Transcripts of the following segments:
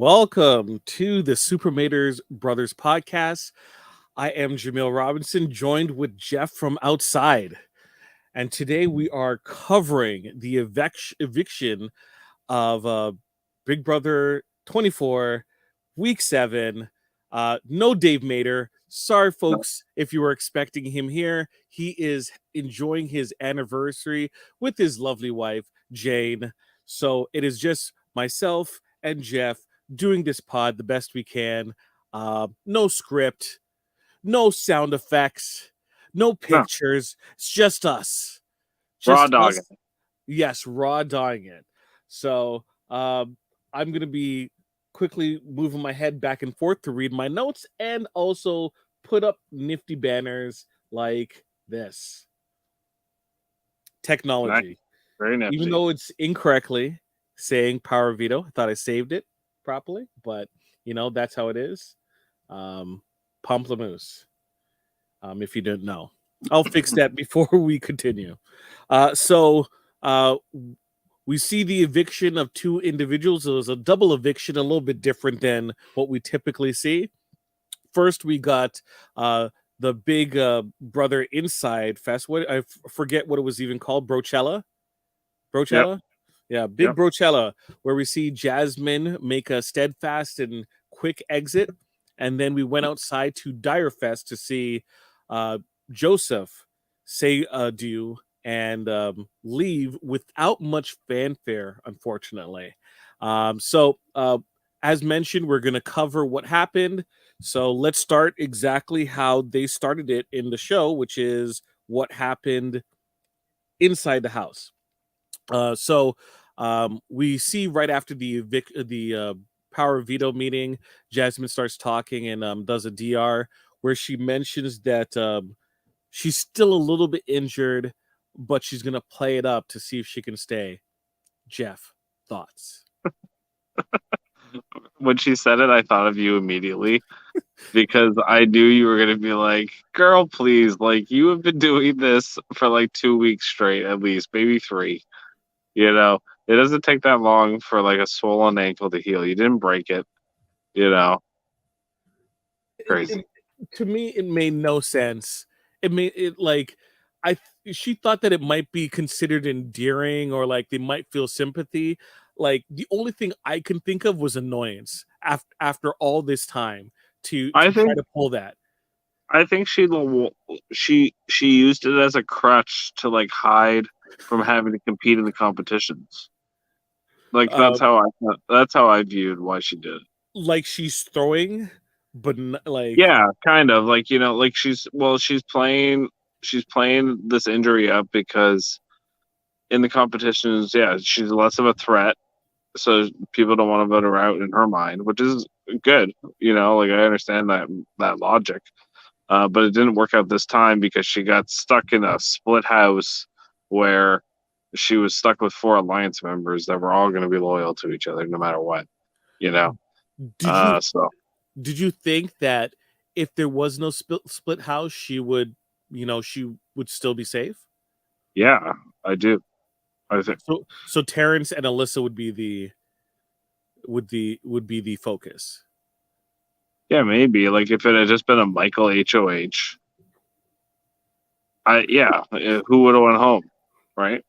Welcome to the Supermators Brothers podcast. I am Jaemeel Robinson, joined with Jeff from outside. And today we are covering the eviction of Big Brother 24, week 7. No Dave Mater. Sorry, No, folks, if you were expecting him here. He is enjoying his anniversary with his lovely wife, Jane. So it is just myself and Jeff doing this pod the best we can. No script, no sound effects, no no, pictures. It's just us. raw Just dog. us. Yes, raw dogging it. So I'm going to be quickly moving my head back and forth to read my notes and also put up nifty banners like this. Nice, Technology. very Even nifty. though it's incorrectly saying power veto, I thought I saved it properly, but that's how it is. Pamplemousse, if you didn't know. I'll fix that before we continue. So we see the eviction of two individuals. It was a double eviction, a little bit different than what we typically see. First, we got the big brother inside fest. What forget what it was even called. Brochella. Yep, Brochella. Yeah, big yep. Brochella, where we see Jasmine make a steadfast and quick exit, and then we went outside to Direfest to see uh, Joseph say adieu and leave without much fanfare, unfortunately. So, as mentioned, we're going to cover what happened. So let's start exactly how they started it in the show, which is what happened inside the house. So we see right after the power veto meeting, Jasmine starts talking and does a DR where she mentions that she's still a little bit injured, but she's gonna play it up to see if she can stay. Jeff, thoughts? When she said it, I thought of you immediately because I knew you were gonna be like, "Girl, please! Like you have been doing this for like 2 weeks straight, at least, maybe three. You know, it doesn't take that long for like a swollen ankle to heal. You didn't break it. You know, It, crazy. it, to me, it made no sense. It made it like I. She thought that it might be considered endearing or like they might feel sympathy. Like the only thing I can think of was annoyance after all this time I to try think to pull that. I think she used it as a crutch to like hide from having to compete in the competitions. Like Uh, that's how I viewed why she did it. like she's throwing, but like Yeah, kind of like like she's playing this injury up because in the competitions, yeah, she's less of a threat, so people don't want to vote her out in her mind, which is good. Like I understand that logic, but it didn't work out this time because she got stuck in a split house where she was stuck with four alliance members that were all going to be loyal to each other no matter what. You know, did you so did you think that if there was no split house, she would still be safe? yeah, I do. I think. So Terrence and Alyssa would be the focus. Yeah, maybe. Like if it had just been a Michael HOH, who would have went home, right?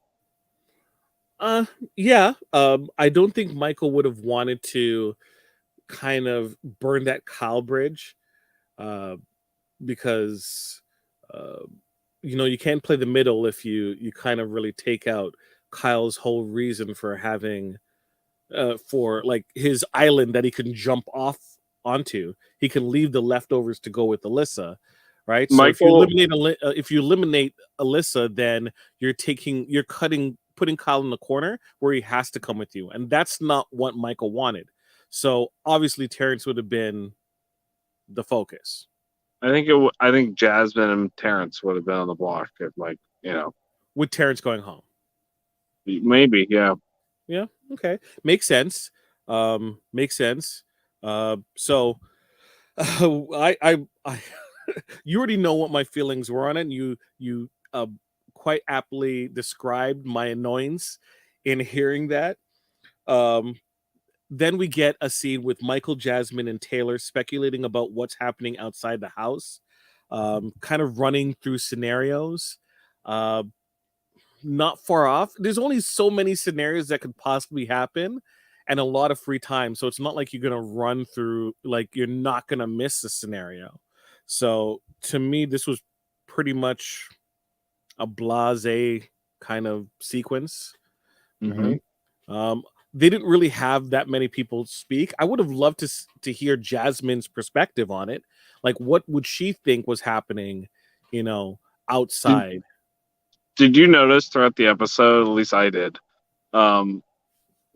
Uh yeah. I don't think Michael would have wanted to kind of burn that Kyle bridge, uh, because uh, you can't play the middle if you kind of really take out Kyle's whole reason for having for like his island that he can jump off onto. He can leave the leftovers to go with Alyssa, right? So if you Michael, eliminate Alyssa, then putting Kyle in the corner where he has to come with you, and that's not what Michael wanted. So obviously Terrence would have been the focus I think Jasmine and Terrence would have been on the block if with Terrence going home. maybe, yeah. Yeah, okay, makes sense. Makes sense. So I you already know what my feelings were on it. And you quite aptly described my annoyance in hearing that. Um, then we get a scene with Michael, Jasmine, and Taylor speculating about what's happening outside the house, kind of running through scenarios. Uh, not far off. There's only so many scenarios that could possibly happen and a lot of free time. So it's not like you're going to run through, like, you're not going to miss a scenario. So to me, this was pretty much a blase kind of sequence, Mm-hmm. right? Um, they didn't really have that many people speak. I would have loved to hear Jasmine's perspective on it. Like, what would she think was happening, you know, Did outside? Did you notice throughout the episode? At least I did. Um,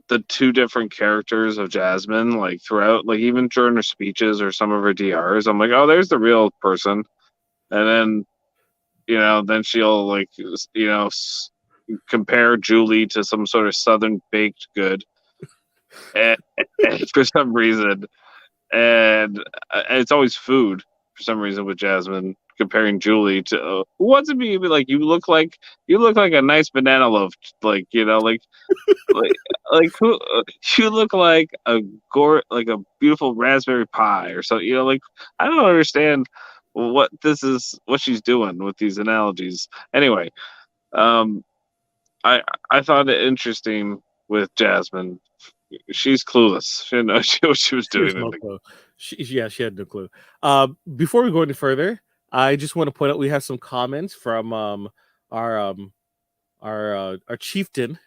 the two different characters of Jasmine, like throughout, like even during her speeches or some of her DRs, I'm like, oh, there's the real person. And then, then she'll like, compare Julie to some sort of southern baked good, and, and for some reason, and it's always food for some reason with Jasmine comparing Julie to who wants to be like you look like a nice banana loaf, like like like who you look like a like a beautiful raspberry pie or something. Like I don't understand what she's doing with these analogies. Anyway, um, I I thought it interesting with Jasmine. She's clueless. She didn't know what she was She has doing in no the. clue. She had no clue. Before we go any further, I just want to point out we have some comments from our um, our chieftain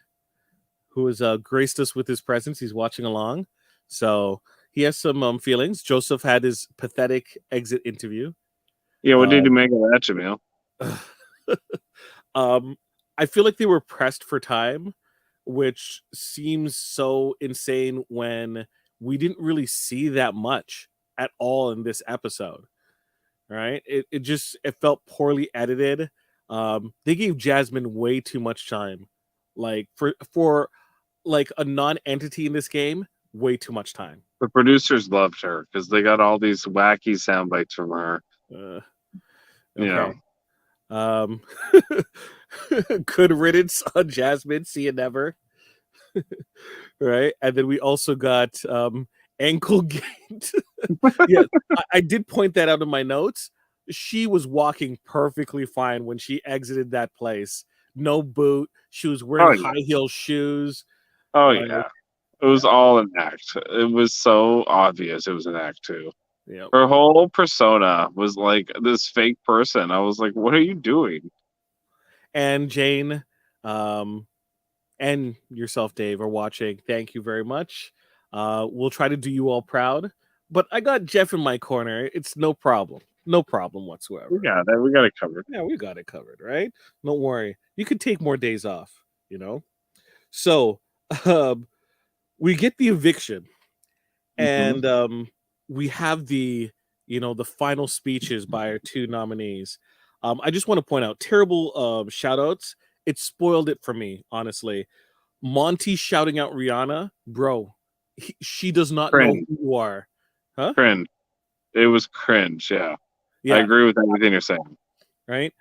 who has graced us with his presence. He's watching along, so he has some feelings. Joseph had his pathetic exit interview. Yeah, what did you Um, make of that, Jaemeel? um, I feel like they were pressed for time, which seems so insane when we didn't really see that much at all in this episode. Right? It felt poorly edited. They gave Jasmine way too much time. Like for like a non-entity in this game, way too much time. The producers loved her because they got all these wacky sound bites from her. Uh, You know, okay. Um, good riddance on Jasmine. See you never. Right, and then we also got ankle gait. Yeah, I did point that out in my notes. She was walking perfectly fine when she exited that place. No boot. She was wearing oh yeah, high heel shoes. oh Like, yeah. It was yeah, all an act. It was so obvious it was an act too. yeah. Her whole persona was like this fake person. I was like, what are you doing? And Jane, um, and yourself, Dave, are watching. Thank you very much. We'll try to do you all proud. But I got Jeff in my corner. It's no problem. No problem We whatsoever. got it. We got it covered. Yeah, we got it covered, right? Don't worry. You could take more days off, you know? So um, we get the eviction Hmm. and we have the final speeches by our two nominees. I just want to point out terrible shout outs. It spoiled it for me, honestly. Monty shouting out Rihanna, bro, she does not know Cringe. who you are. Huh? Cringe. It was cringe. Yeah. I Yeah, agree with everything you're saying. right.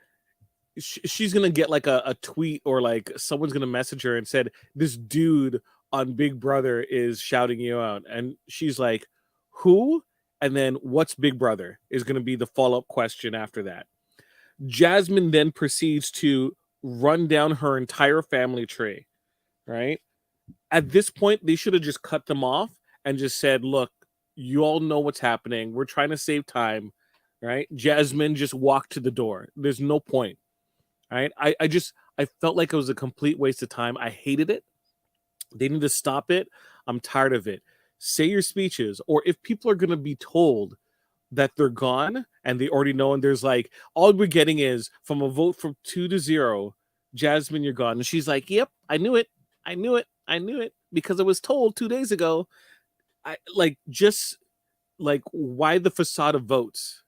She's gonna get like a tweet or like someone's gonna message her and said this dude on Big Brother is shouting you out, and she's like, who? And then what's Big Brother is gonna be the follow-up question after that. Jasmine then proceeds to run down her entire family tree, right? At this point they should have just cut them off and just said, look, you all know what's happening, we're trying to save time, right? Jasmine, just walk to the door, there's no point. Right. I felt like it was a complete waste of time. I hated it. They need to stop it. I'm tired of it. Say your speeches, or if people are gonna be told that they're gone and they already know, and there's like all we're getting is from a vote from 2-0, Jasmine, you're gone. And she's like, yep, I knew it. I knew it. I knew it because I was told 2 days ago. I like just like why the facade of votes?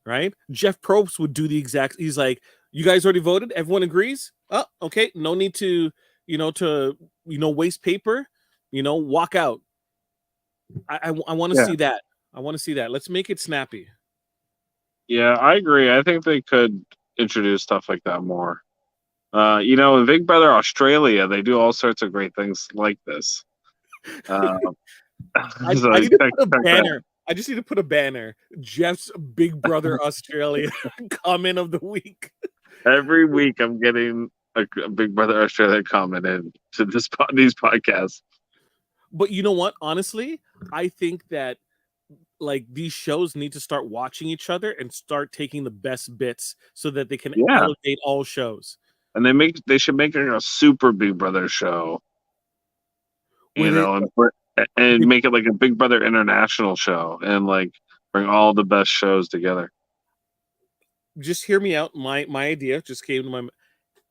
Right? Jeff Probst would do the exact. He's like, "You guys already voted. Everyone agrees. Oh, okay. No need to, waste paper. Walk out. I want to Yeah. see that. I want to see that. Let's make it snappy." Yeah, I agree. I think they could introduce stuff like that more. In Big Brother Australia, they do all sorts of great things like this. Um, I so need to check, put a check that. banner. I just need to put a banner. Jeff's Big Brother Australia comment of the week. Every week I'm getting a Big Brother Australia comment in to these podcasts. But you know what? Honestly, I think that like these shows need to start watching each other and start taking the best bits so that they can Yeah, elevate all shows. and they should make it a super Big Brother show, Where and they make it like a Big Brother international show, and like bring all the best shows together. just hear me out. My idea just came to my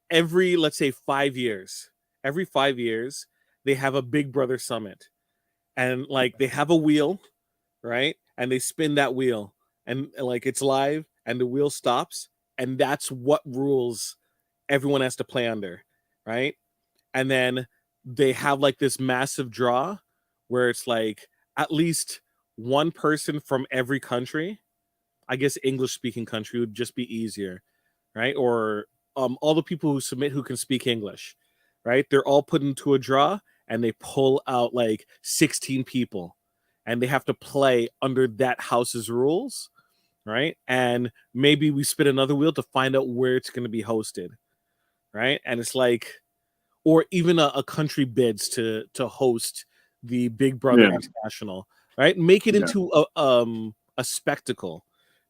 every, let's say, 5 years. Every 5 years, they have a Big Brother summit, and like they have a wheel, right? And they spin that wheel, and like it's live, and the wheel stops, and that's what rules everyone has to play under, right? And then they have like this massive draw where it's like at least one person from every country. I guess English speaking country would just be easier, right? Or all the people who submit who can speak English, right? They're all put into a draw and they pull out like 16 people and they have to play under that house's rules, right? And maybe we spin another wheel to find out where it's going to be hosted, right? And it's like, or even a country bids to host the Big Brother Yeah, International, right? Make it yeah, into a spectacle,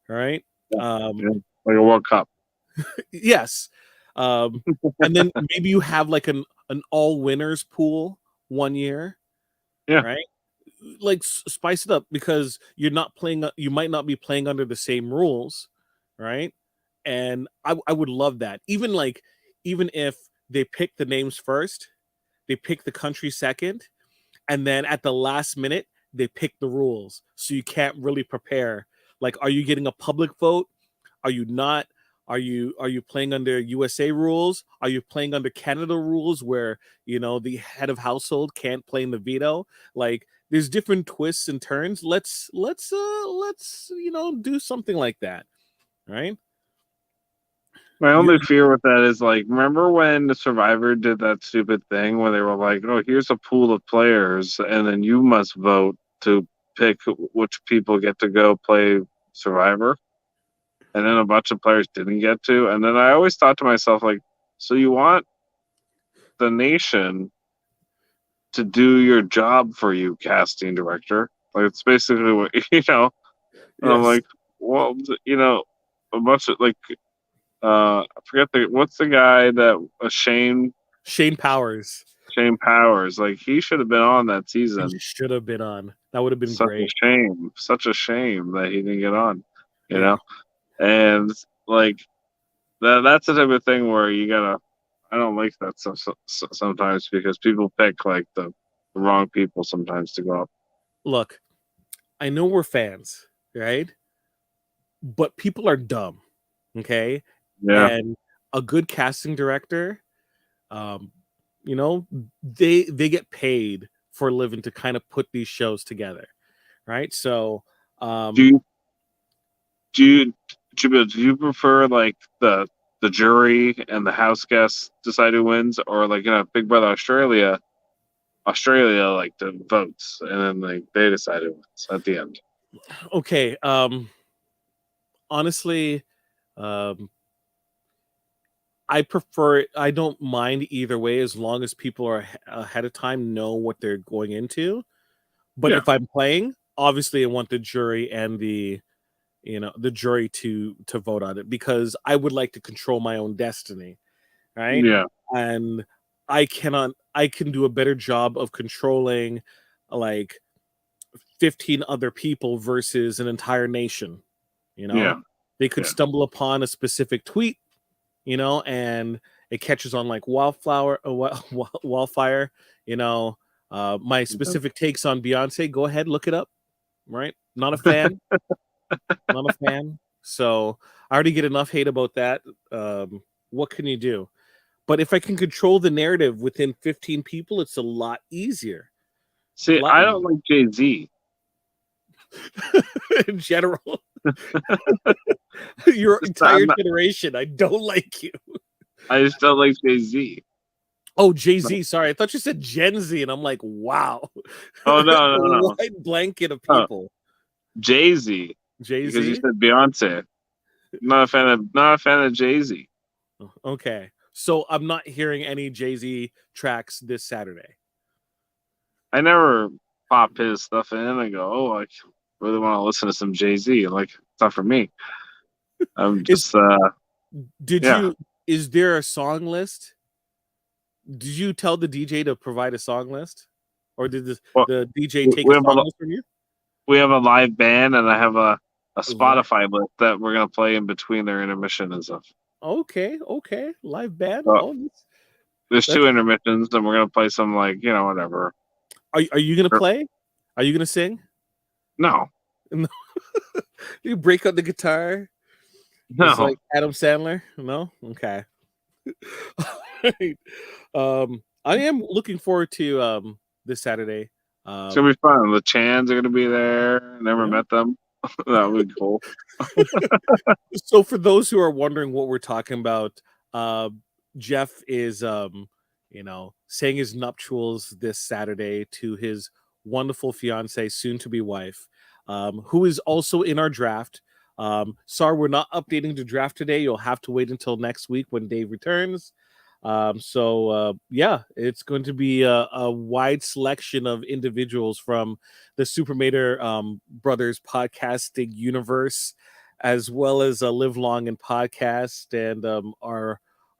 right? yeah, Um, yeah. Like a World Cup. yes, and then maybe you have like an all winners pool one year, Yeah, right? Like spice it up because you're not playing. You might not be playing under the same rules, right? And I would love that. Even if they pick the names first, they pick the country second, and then at the last minute they pick the rules, so you can't really prepare. Like, are you getting a public vote? Are you not? Are you playing under USA rules? Are you playing under Canada rules where the head of household can't play in the veto? Like there's different twists and turns. Let's do something like that, right? my You only fear with that is like, remember when the Survivor did that stupid thing where they were like, "Oh, here's a pool of players, and then you must vote to pick which people get to go play Survivor," and then a bunch of players didn't get to, and then I always thought to myself like, so you want the nation to do your job for you, casting director? Like it's basically what And I'm yes, like, well, a bunch of like, I forget what's the guy that Shane Powers. Shane Powers. Like he should have been on that He season. should have been on. That would have been Such a great. shame. Such a shame that he didn't get on. You Yeah. know, and like that's the type of thing where you gotta. I don't like that sometimes because people pick like the wrong people sometimes to go up. Look, I know we're fans, right? But people are dumb, okay? Yeah, And a good casting director, um, you know, they get paid for a living to kind of put these shows together, right? So, do you do you do you prefer like the jury and the house guests decide who wins, or like Big Brother Australia like the votes and then like they decide who wins at the end? okay, honestly, um, I prefer it. I don't mind either way as long as people are ahead of time know what they're going into. But Yeah, if I'm playing, obviously I want the jury and the jury to vote on it because I would like to control my own destiny, right? yeah, And I can do a better job of controlling like 15 other people versus an entire nation, you know? yeah. They could Yeah. stumble upon a specific tweet, and it catches on like wildfire, you know. My specific takes on Beyonce, go ahead, look it up, right? Not a fan, not a fan. So I already get enough hate about that. What can you do? But if I can control the narrative within 15 people, it's a lot easier. A See, lot I don't easier. like Jay-Z. In general. Your Just, entire generation, I don't like you. I just don't like Jay-Z. Oh, Jay-Z. Sorry, I thought you said Gen Z, and I'm like, wow. Oh no, A no, no, wide blanket of no. people. Jay-Z, because you Jay-Z. said Beyonce. Not a fan of Jay-Z. Okay, so I'm not hearing any Jay-Z tracks this Saturday. I never pop his stuff in and go, oh, I really want to listen to some Jay-Z. Like, it's not for me. I'm Is just, did yeah. you? Is there a song list? Did you tell the DJ to provide a song list, or did Well, the DJ take we a have song list from you? we have a live band, and I have a Li- Spotify list that we're gonna play in between their intermission and stuff. Okay, live band. So Oh, there's that's. two intermissions, and we're gonna play some like whatever. Are you gonna play? Are you gonna sing? No, You break out the guitar. It's no, like Adam Sandler. No, okay. Right. I am looking forward to this Saturday. it's gonna be fun. The Chans are gonna be there. Never Yeah. met them. That would be cool. So for those who are wondering what we're talking about, uh, Jeff is saying his nuptials this Saturday to his wonderful fiance, soon to be wife, who is also in our draft. Sorry, we're not updating the draft today. You'll have to wait until next week when Dave returns. Yeah, it's going to be a wide selection of individuals from the Supermator Brothers podcasting universe, as well as Live Long and Podcast, and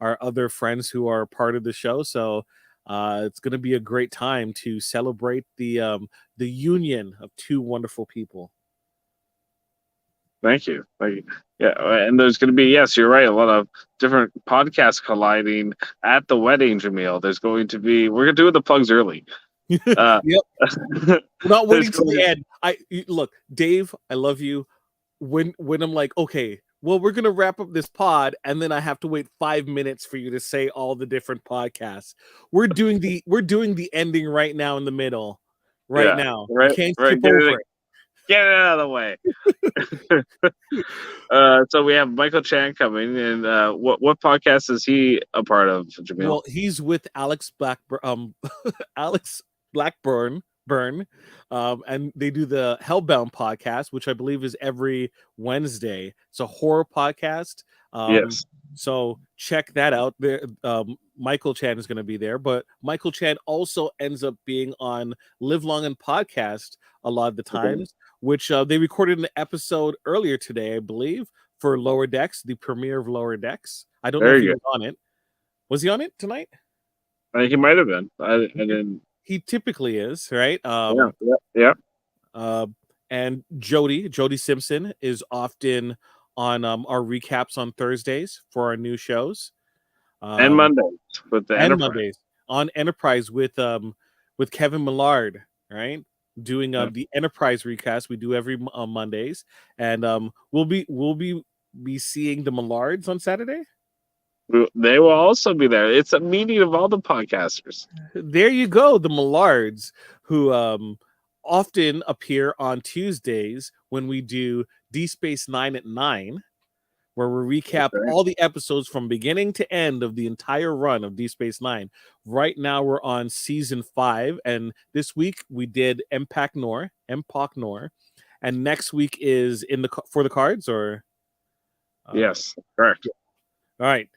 our other friends who are part of the show. So it's going to be a great time to celebrate the union of two wonderful people. Thank you. Yeah, and there's going to be, yes, you're right, a lot of different podcasts colliding at the wedding, Jaemeel. There's going to be, we're going to do the plugs early. Uh, Yep. We're not there's waiting till going the end. Look, Dave, I love you. When I'm like, okay, well, we're gonna wrap up this pod, and then I have to wait 5 minutes for you to say all the different podcasts. We're doing the ending right now in the middle, right yeah, now. You right, can't right. skip over it. Get it out of the way. So we have Michael Chan coming, and what podcast is he a part of, Jaemeel? Well, he's with Alex Blackburn, Alex Blackburn, and they do the Hellbound podcast, which I believe is every Wednesday. It's a horror podcast. Yes, So check that out. There, Michael Chan is going to be there, but Michael Chan also ends up being on Live Long and Podcast a lot of the okay. times, which they recorded an episode earlier today, I believe, for Lower Decks, the premiere of Lower Decks. I don't know There if he you was on it. Was he on it tonight? go. He might have been. I didn't. He typically is, right? Yeah. Uh, and Jody Simpson is often on our recaps on Thursdays for our new shows. And Mondays with the And Enterprise. Mondays on Enterprise with Kevin Millard, right? Doing Yeah. the Enterprise recast we do every Mondays, and we'll be seeing the Millards on Saturday. They will also be there. It's a meeting of all the podcasters. There you go, the Millards, who often appear on Tuesdays when we do D Space 9 at 9, where we recap Okay. all the episodes from beginning to end of the entire run of D Space 9. Right now we're on season 5, and this week we did Mpak Nor, and next week is for the cards, or Yes, correct. all right.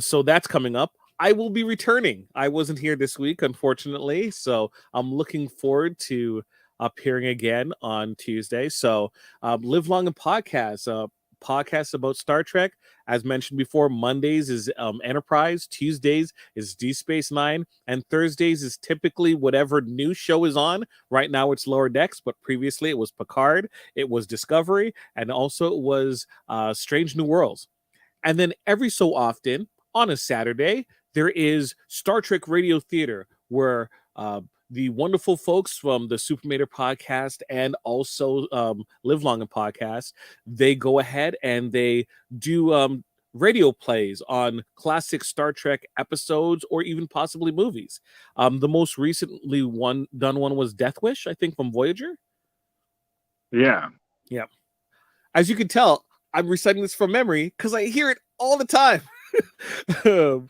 So that's coming up. I will be returning. I wasn't here this week, unfortunately, so I'm looking forward to appearing again on Tuesday. So Live Long and Podcast, podcast about Star Trek. As mentioned before, Mondays is Enterprise, Tuesdays is D Space 9, and Thursdays is typically whatever new show is on. Right now it's Lower Decks, but previously it was Picard, it was Discovery, and also it was Strange New Worlds. And then every so often on a Saturday, there is Star Trek Radio Theater, where the wonderful folks from the Supermator podcast and also Live Long and Podcast, they go ahead and they do radio plays on classic Star Trek episodes or even possibly movies. The most recently done one was Death Wish, I think, from Voyager. Yeah. Yeah. As you can tell, I'm reciting this from memory because I hear it all the time. We do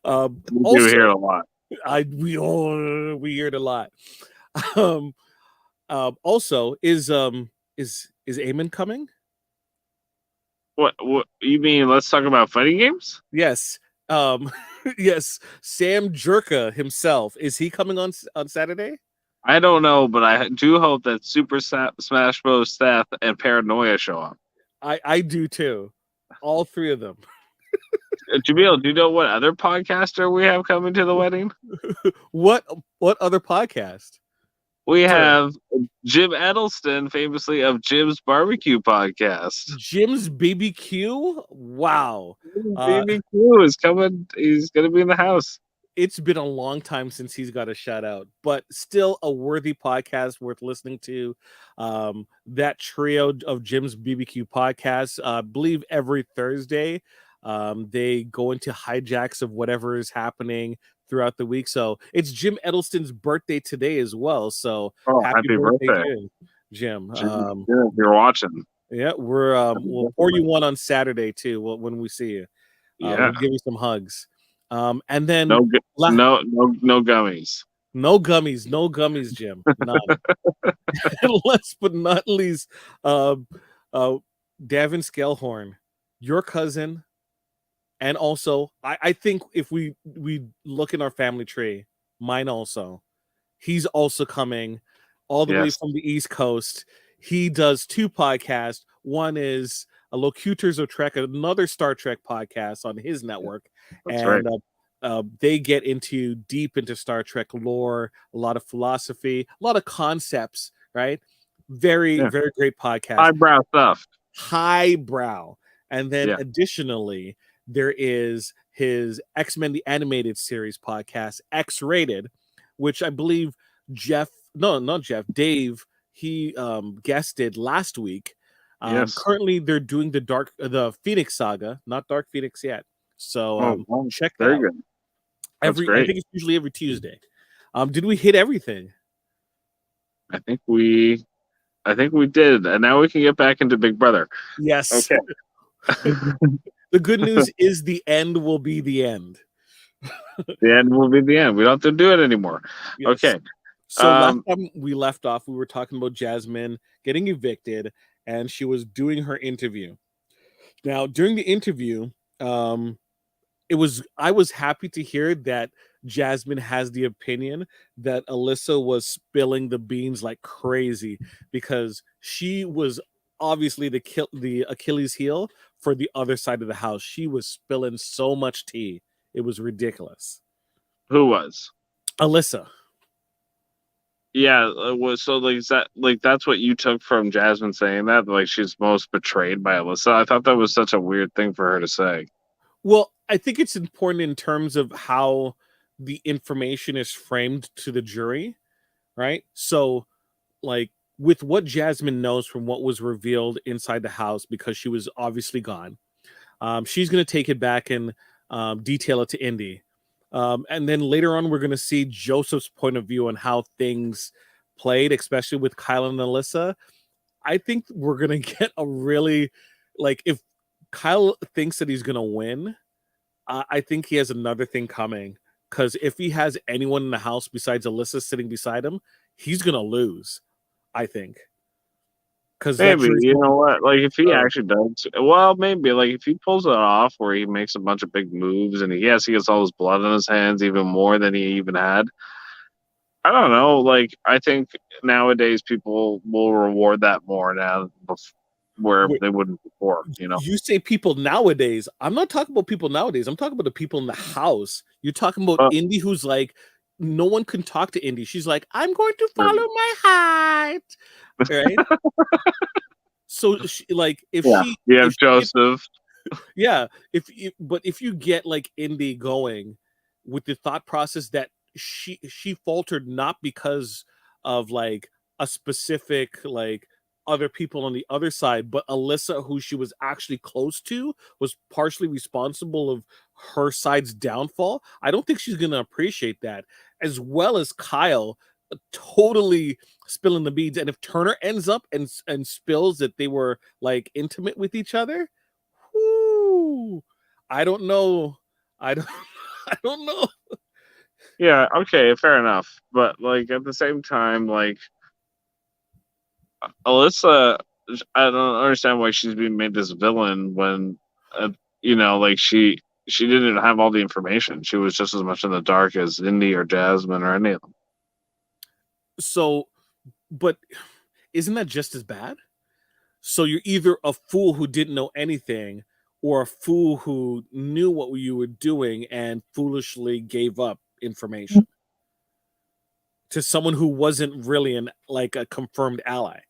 Also, hear a lot. We hear it a lot. Um, also, is Eamon coming? What you mean? Let's talk about fighting games. Yes. Um, yes. Sam Jerka himself, is he coming on Saturday? I don't know, but I do hope that Smash Bros. Seth and Paranoia show up. I do too. All three of them. Jamil, do you know what other podcaster we have coming to the wedding? what other podcast? We Sorry. have Jim Edelston, famously of Jim's Barbecue Podcast. Jim's BBQ? Wow. BBQ is coming. He's going to be in the house. It's been a long time since he's got a shout out, but still a worthy podcast worth listening to. That trio of Jim's BBQ podcasts, I believe every Thursday, they go into hijacks of whatever is happening throughout the week. So it's Jim Edelston's birthday today as well. So happy birthday, Jim. Jim, if you're watching. Yeah, we'll pour you one on Saturday too. When we see you, we'll give you some hugs. And then no gummies. No gummies, Jim. None. Last but not least, Davin Scalehorn, your cousin, and also I think if we look in our family tree, mine also, he's also coming all the way from the East Coast. He does two podcasts. One is a Locutors of Trek, another Star Trek podcast on his network, and they get deep into Star Trek lore, a lot of philosophy, a lot of concepts. Right? Very great podcast. Highbrow stuff. Highbrow, and then additionally, there is his X-Men the Animated Series podcast, X-Rated, which I believe Dave, he guested last week. Currently they're doing the Phoenix Saga, not Dark Phoenix yet. So check that out. Good. I think it's usually every Tuesday. Did we hit everything? I think we did, and now we can get back into Big Brother. Yes. Okay. The good news is the end will be the end. The end will be the end. We don't have to do it anymore. Yes. Okay. So last time we left off, we were talking about Jasmine getting evicted, and she was doing her interview. Now, during the interview, I was happy to hear that Jasmine has the opinion that Alyssa was spilling the beans like crazy, because she was obviously the Achilles heel for the other side of the house. She was spilling so much tea. It was ridiculous. Who was? Alyssa. Yeah, it was. So that's what you took from Jasmine saying that, like she's most betrayed by Alyssa. I thought that was such a weird thing for her to say. Well, I think it's important in terms of how the information is framed to the jury, right? So, like, with what Jasmine knows from what was revealed inside the house, because she was obviously gone, she's going to take it back and detail it to Indy. And then later on, we're going to see Joseph's point of view on how things played, especially with Kyle and Alyssa. I think we're going to get a really, like, if Kyle thinks that he's going to win, I think he has another thing coming. Because if he has anyone in the house besides Alyssa sitting beside him, he's going to lose, I think. Because maybe, you know what, like if he actually does, well, maybe like if he pulls it off where he makes a bunch of big moves and he gets all his blood on his hands even more than he even had. I don't know. Like, I think nowadays people will reward that more now, where they wouldn't before. You know, you say people nowadays. I'm not talking about people nowadays. I'm talking about the people in the house. You're talking about Indy, who's like, no one can talk to Indy. She's like, I'm going to follow my heart. Right. So, if Joseph. If you get like Indy going with the thought process that she faltered not because of like a specific like other people on the other side, but Alyssa, who she was actually close to, was partially responsible of her side's downfall. I don't think she's going to appreciate that, as well as Kyle totally spilling the beans. And if Turner ends up and spills that they were like intimate with each other, whoo, I don't know. I don't know. Yeah, okay, fair enough. But like at the same time, like Alyssa, I don't understand why she's being made this villain when, uh, like she didn't have all the information. She was just as much in the dark as Indy or Jasmine or any of them. So, but isn't that just as bad? So you're either a fool who didn't know anything, or a fool who knew what you were doing and foolishly gave up information to someone who wasn't really a confirmed ally.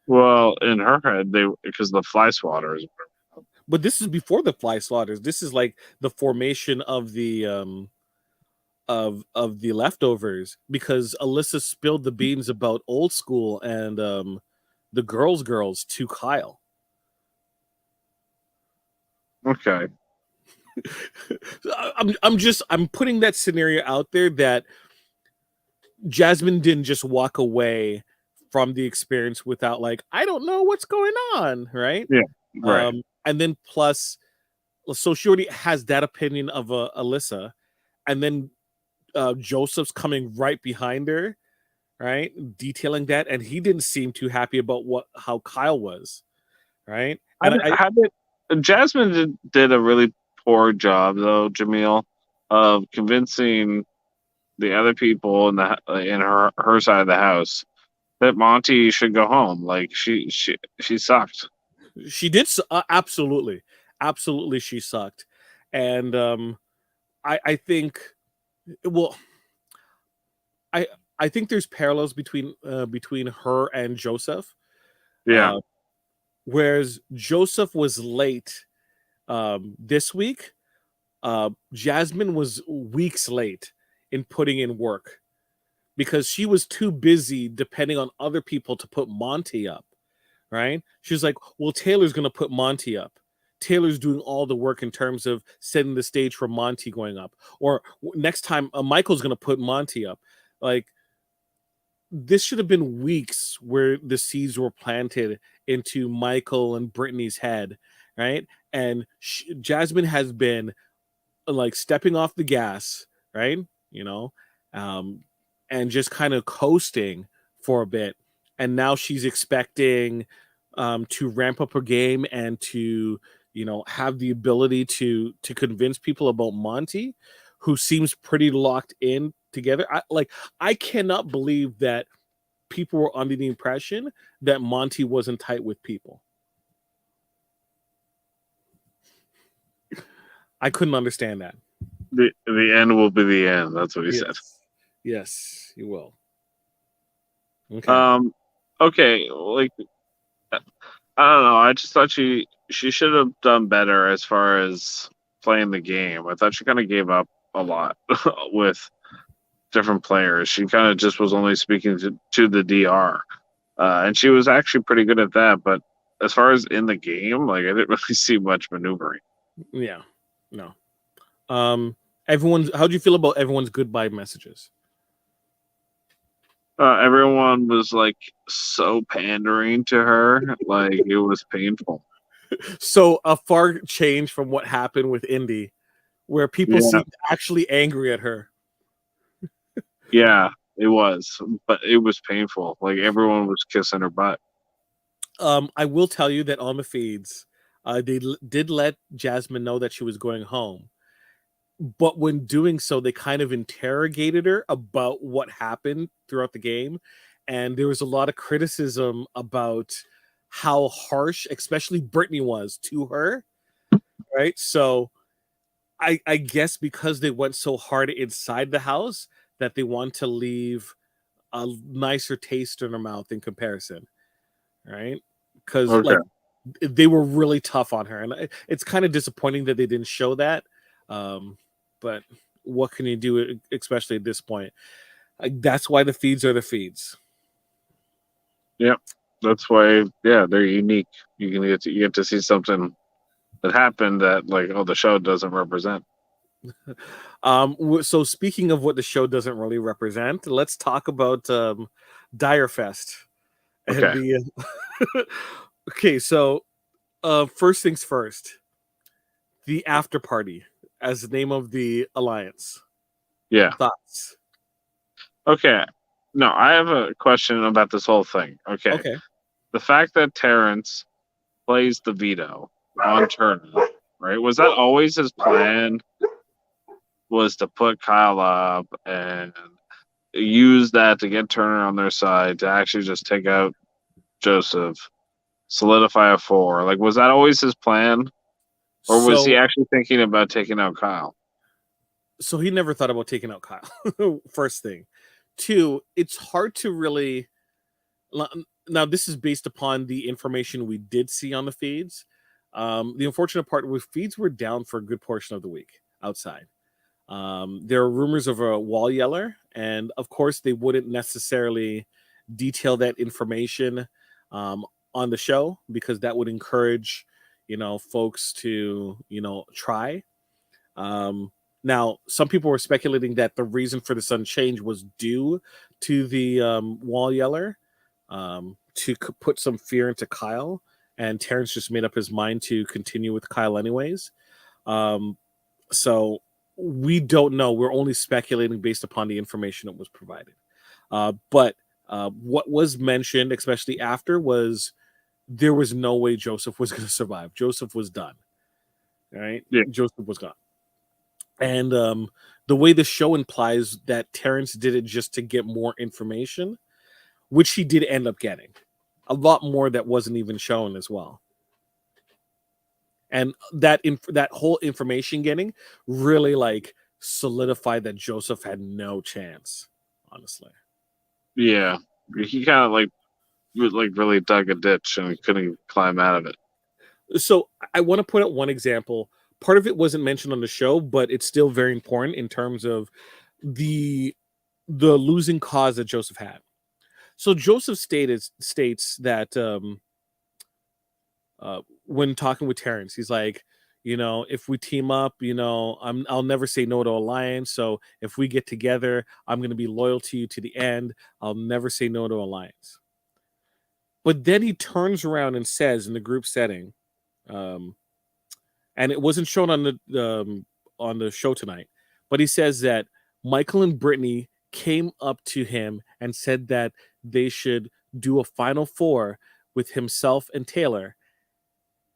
Well, in her head, they because the fly swatters. But this is before the fly slaughters. This is like the formation of the leftovers, because Alyssa spilled the beans about old school and the girls to Kyle. Okay. I'm putting that scenario out there that Jasmine didn't just walk away from the experience without like, I don't know what's going on, right? Yeah. Right. And then plus, so she already has that opinion of Alyssa, and then Joseph's coming right behind her, right, detailing that, and he didn't seem too happy about how Kyle was, right? And How did Jasmine did a really poor job though, Jameel, of convincing the other people in her side of the house that Monty should go home. Like she sucked. she did absolutely, absolutely, she sucked, and I think, well, I I think there's parallels between her and Joseph, Yeah. uh, whereas Joseph was late this week. Jasmine was weeks late in putting in work because she was too busy depending on other people to put Monty up, right? She's like, well, Taylor's going to put Monty up. Taylor's doing all the work in terms of setting the stage for Monty going up. Or next time, Michael's going to put Monty up. Like, this should have been weeks where the seeds were planted into Michael and Brittany's head, right? And Jasmine has been like stepping off the gas, right? You know, um, and just kind of coasting for a bit. And now she's expecting to ramp up her game and to, have the ability to convince people about Monty, who seems pretty locked in together. I cannot believe that people were under the impression that Monty wasn't tight with people. I couldn't understand that. The end will be the end. That's what he said. Yes. Yes, you will. Okay. Um. Okay. Like I don't know. I just thought she should have done better as far as playing the game. I thought she kind of gave up a lot with different players. She kind of just was only speaking to the DR, and she was actually pretty good at that. But as far as in the game, like I didn't really see much maneuvering. Yeah. No. How do you feel about everyone's goodbye messages? Everyone was like so pandering to her, like it was painful. So a far change from what happened with Indy, where people Yeah, seemed actually angry at her. yeah, it was, but it was painful. Like everyone was kissing her butt. I will tell you that on the feeds, they did let Jasmine know that she was going home. But when doing so, they kind of interrogated her about what happened throughout the game. And there was a lot of criticism about how harsh, especially Brittany was to her. Right. So I guess because they went so hard inside the house that they want to leave a nicer taste in her mouth in comparison. Right. Because Okay. like they were really tough on her. And it's kind of disappointing that they didn't show that. But what can you do, especially at this point? That's why the feeds are the feeds. Yep. That's why, yeah, they're unique. You get to see something that happened that like the show doesn't represent. So speaking of what the show doesn't really represent, let's talk about Direfest and Okay. the. Okay, so first things first, the after party as the name of the alliance. Yeah. Thoughts? Okay. No, I have a question about this whole thing. Okay. Okay. The fact that Terrence plays the veto on Turner, right? Was that always his plan? Was to put Kyle up and use that to get Turner on their side to actually just take out Joseph, solidify a 4? Like, was that always his plan? Or was he So actually thinking about taking out Kyle? so he never thought about taking out Kyle. First thing. Two, it's hard to really now this is based upon the information we did see on the feeds. The unfortunate part was feeds were down for a good portion of the week outside. There are rumors of a wall yeller, and of course, they wouldn't necessarily detail that information um, on the show because that would encourage, folks to, try. Now, some people were speculating that the reason for the sudden change was due to the wall yeller to put some fear into Kyle, and Terrence just made up his mind to continue with Kyle anyways. Um, so we don't know. We're only speculating based upon the information that was provided. But what was mentioned, especially after, was there was no way Joseph was going to survive. Joseph was done. All right. Yeah. Joseph was gone. And the way the show implies that Terrence did it just to get more information, which he did end up getting. A lot more that wasn't even shown as well. And that whole information getting really like solidified that Joseph had no chance, honestly. Yeah. He kind of like really dug a ditch and couldn't climb out of it. So I want to point out one example. Part of it wasn't mentioned on the show, but it's still very important in terms of the losing cause that Joseph had. So Joseph states that when talking with Terrence, he's like, if we team up, I'll never say no to Alliance. So if we get together, I'm going to be loyal to you to the end. I'll never say no to Alliance. But then he turns around and says in the group setting, and it wasn't shown on the show tonight, but he says that Michael and Brittany came up to him and said that they should do a final 4 with himself and Taylor,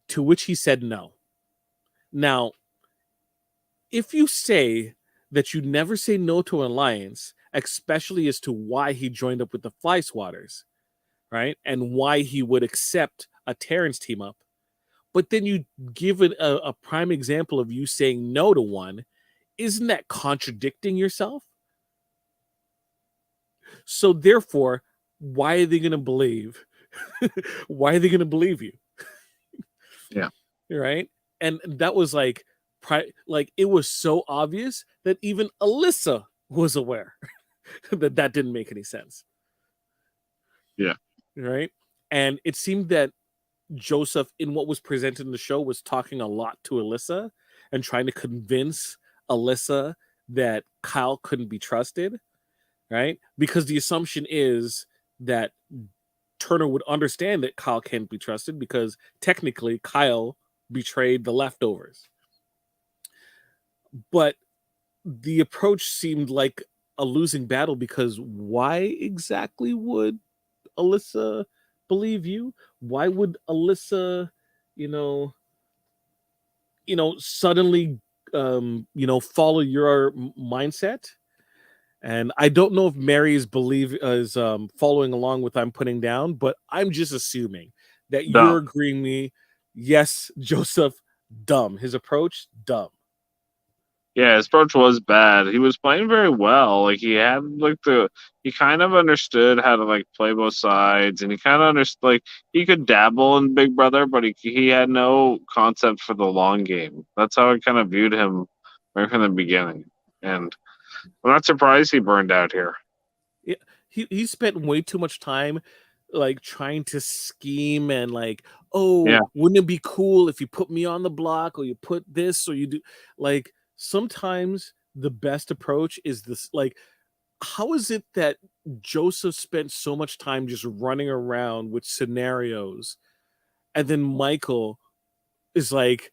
to which he said no. Now, if you say that you never say no to an alliance, especially as to why he joined up with the Fly Swatters, right? And why he would accept a Terrence team up, but then you give it a prime example of you saying no to one, isn't that contradicting yourself? So therefore, why are they going to believe? Why are they going to believe you? Yeah. Right? And that was like it was so obvious that even Alyssa was aware that didn't make any sense. Yeah. Right? And it seemed that Joseph, in what was presented in the show, was talking a lot to Alyssa and trying to convince Alyssa that Kyle couldn't be trusted, right? Because the assumption is that Turner would understand that Kyle can't be trusted because technically Kyle betrayed the leftovers. But the approach seemed like a losing battle because why exactly would Alyssa believe you? Why would Alyssa, suddenly, follow your mindset? And I don't know if Mary is following along with I'm putting down, but I'm just assuming that you're Dumb. agreeing me. Yes, Joseph, dumb. His approach, dumb. Yeah, his approach was bad. He was playing very well. Like he had he kind of understood how to like play both sides, and he kind of understood like he could dabble in Big Brother, but he had no concept for the long game. That's how I kind of viewed him right from the beginning, and I'm not surprised he burned out here. Yeah, he spent way too much time like trying to scheme and like, oh, Yeah, wouldn't it be cool if you put me on the block or you put this or you do like sometimes the best approach is this like how is it that Joseph spent so much time just running around with scenarios and then Michael has like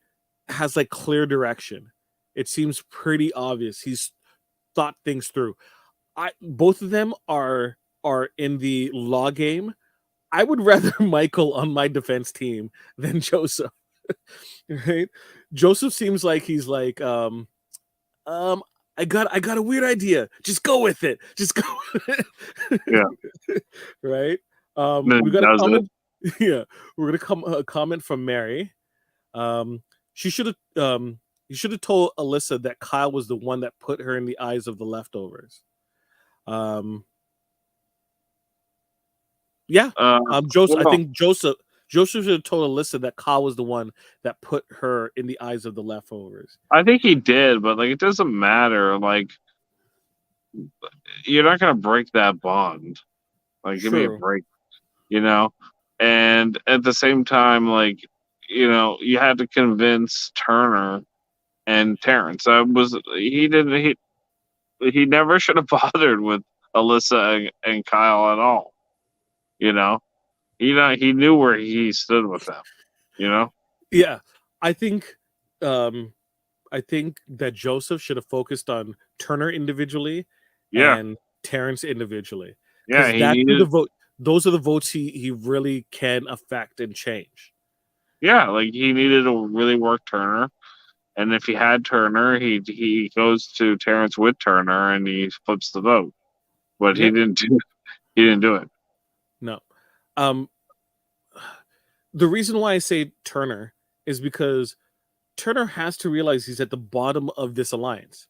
clear direction. It seems pretty obvious. He's thought things through. Both of them are in the law game. I would rather Michael on my defense team than Joseph. Right? Joseph seems like he's like, um, I got a weird idea. Just go with it. Just go with Yeah. it. Right? Then We he got a does it. comment. Yeah, we're gonna come a comment from Mary. She should have you should have told Alyssa that Kyle was the one that put her in the eyes of the leftovers. Um, yeah. Joseph. I Well, think Joseph should have told Alyssa that Kyle was the one that put her in the eyes of the leftovers. I think he did, but like it doesn't matter. Like you're not gonna break that bond. Like give me a True. break, you know. And at the same time, like you had to convince Turner and Terrence. He never should have bothered with Alyssa and Kyle at all. You know, he knew where he stood with them. You know, Yeah. I think um I think that Joseph should have focused on Turner individually yeah, and Terrence individually. yeah. Because He that's who the needed, vote those are the votes he really can affect and change. yeah, like he needed to really work Turner. And if he had Turner, he goes to Terrence with Turner and he flips the vote. But Yep. he didn't do it. No. Um the reason why I say Turner is because Turner has to realize he's at the bottom of this alliance.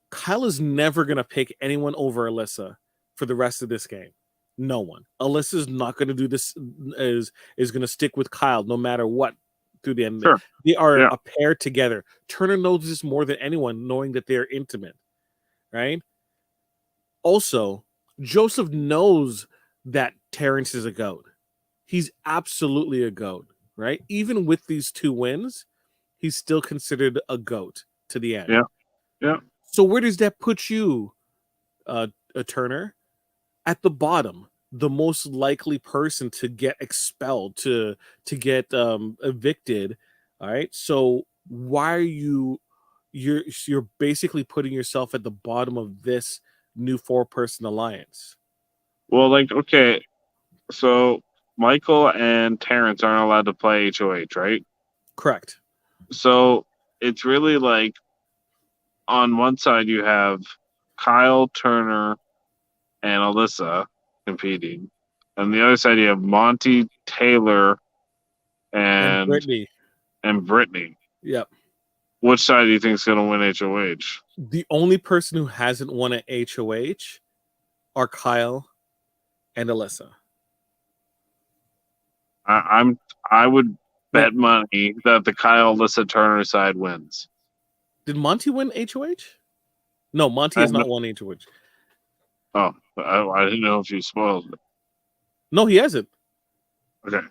Kyle is never going to pick anyone over Alyssa for the rest of this game. No one. Alyssa's not going to do this. Is going to stick with Kyle no matter what through the end. Sure. They are Yeah. a pair together. Turner knows this more than anyone, knowing that they're intimate, right? Also, Joseph knows that Terrence is a goat. He's absolutely a goat, right? Even with these 2 wins, he's still considered a goat to the end. Yeah. Yeah. So where does that put you, Turner? At the bottom, the most likely person to get expelled, to get evicted. All right. So why are you're basically putting yourself at the bottom of this new 4-person alliance? Well, like, okay, so Michael and Terrence aren't allowed to play HOH, right? Correct. So it's really like on one side you have Kyle, Turner, and Alyssa competing. On the other side you have Monty, Taylor, And and Brittany. Brittany. Yep. Which side do you think is going to win HOH? The only person who hasn't won at HOH are Kyle and Alyssa. I would No, bet money that the Kyle Alyssa Turner side wins. did Monty win HOH? No, Monty I has have no, not won HOH. oh, I didn't know if you spoiled it. No, he hasn't. Okay.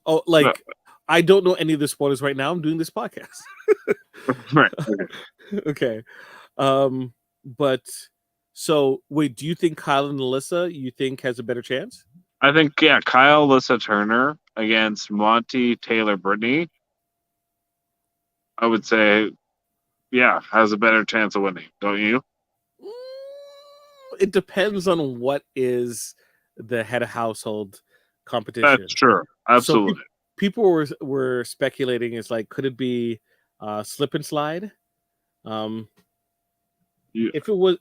Oh, No, like I don't know any of the spoilers right now. I'm doing this podcast. right. Okay. Okay. But so wait, do you think Kyle and Alyssa you think has a better chance? I think yeah, Kyle Alyssa Turner against Monty Taylor Brittany. I would say yeah, has a better chance of winning, don't you? It depends on what is the head of household competition. That's true. So Absolutely. people were speculating is like could it be slip and slide? Um You, if it was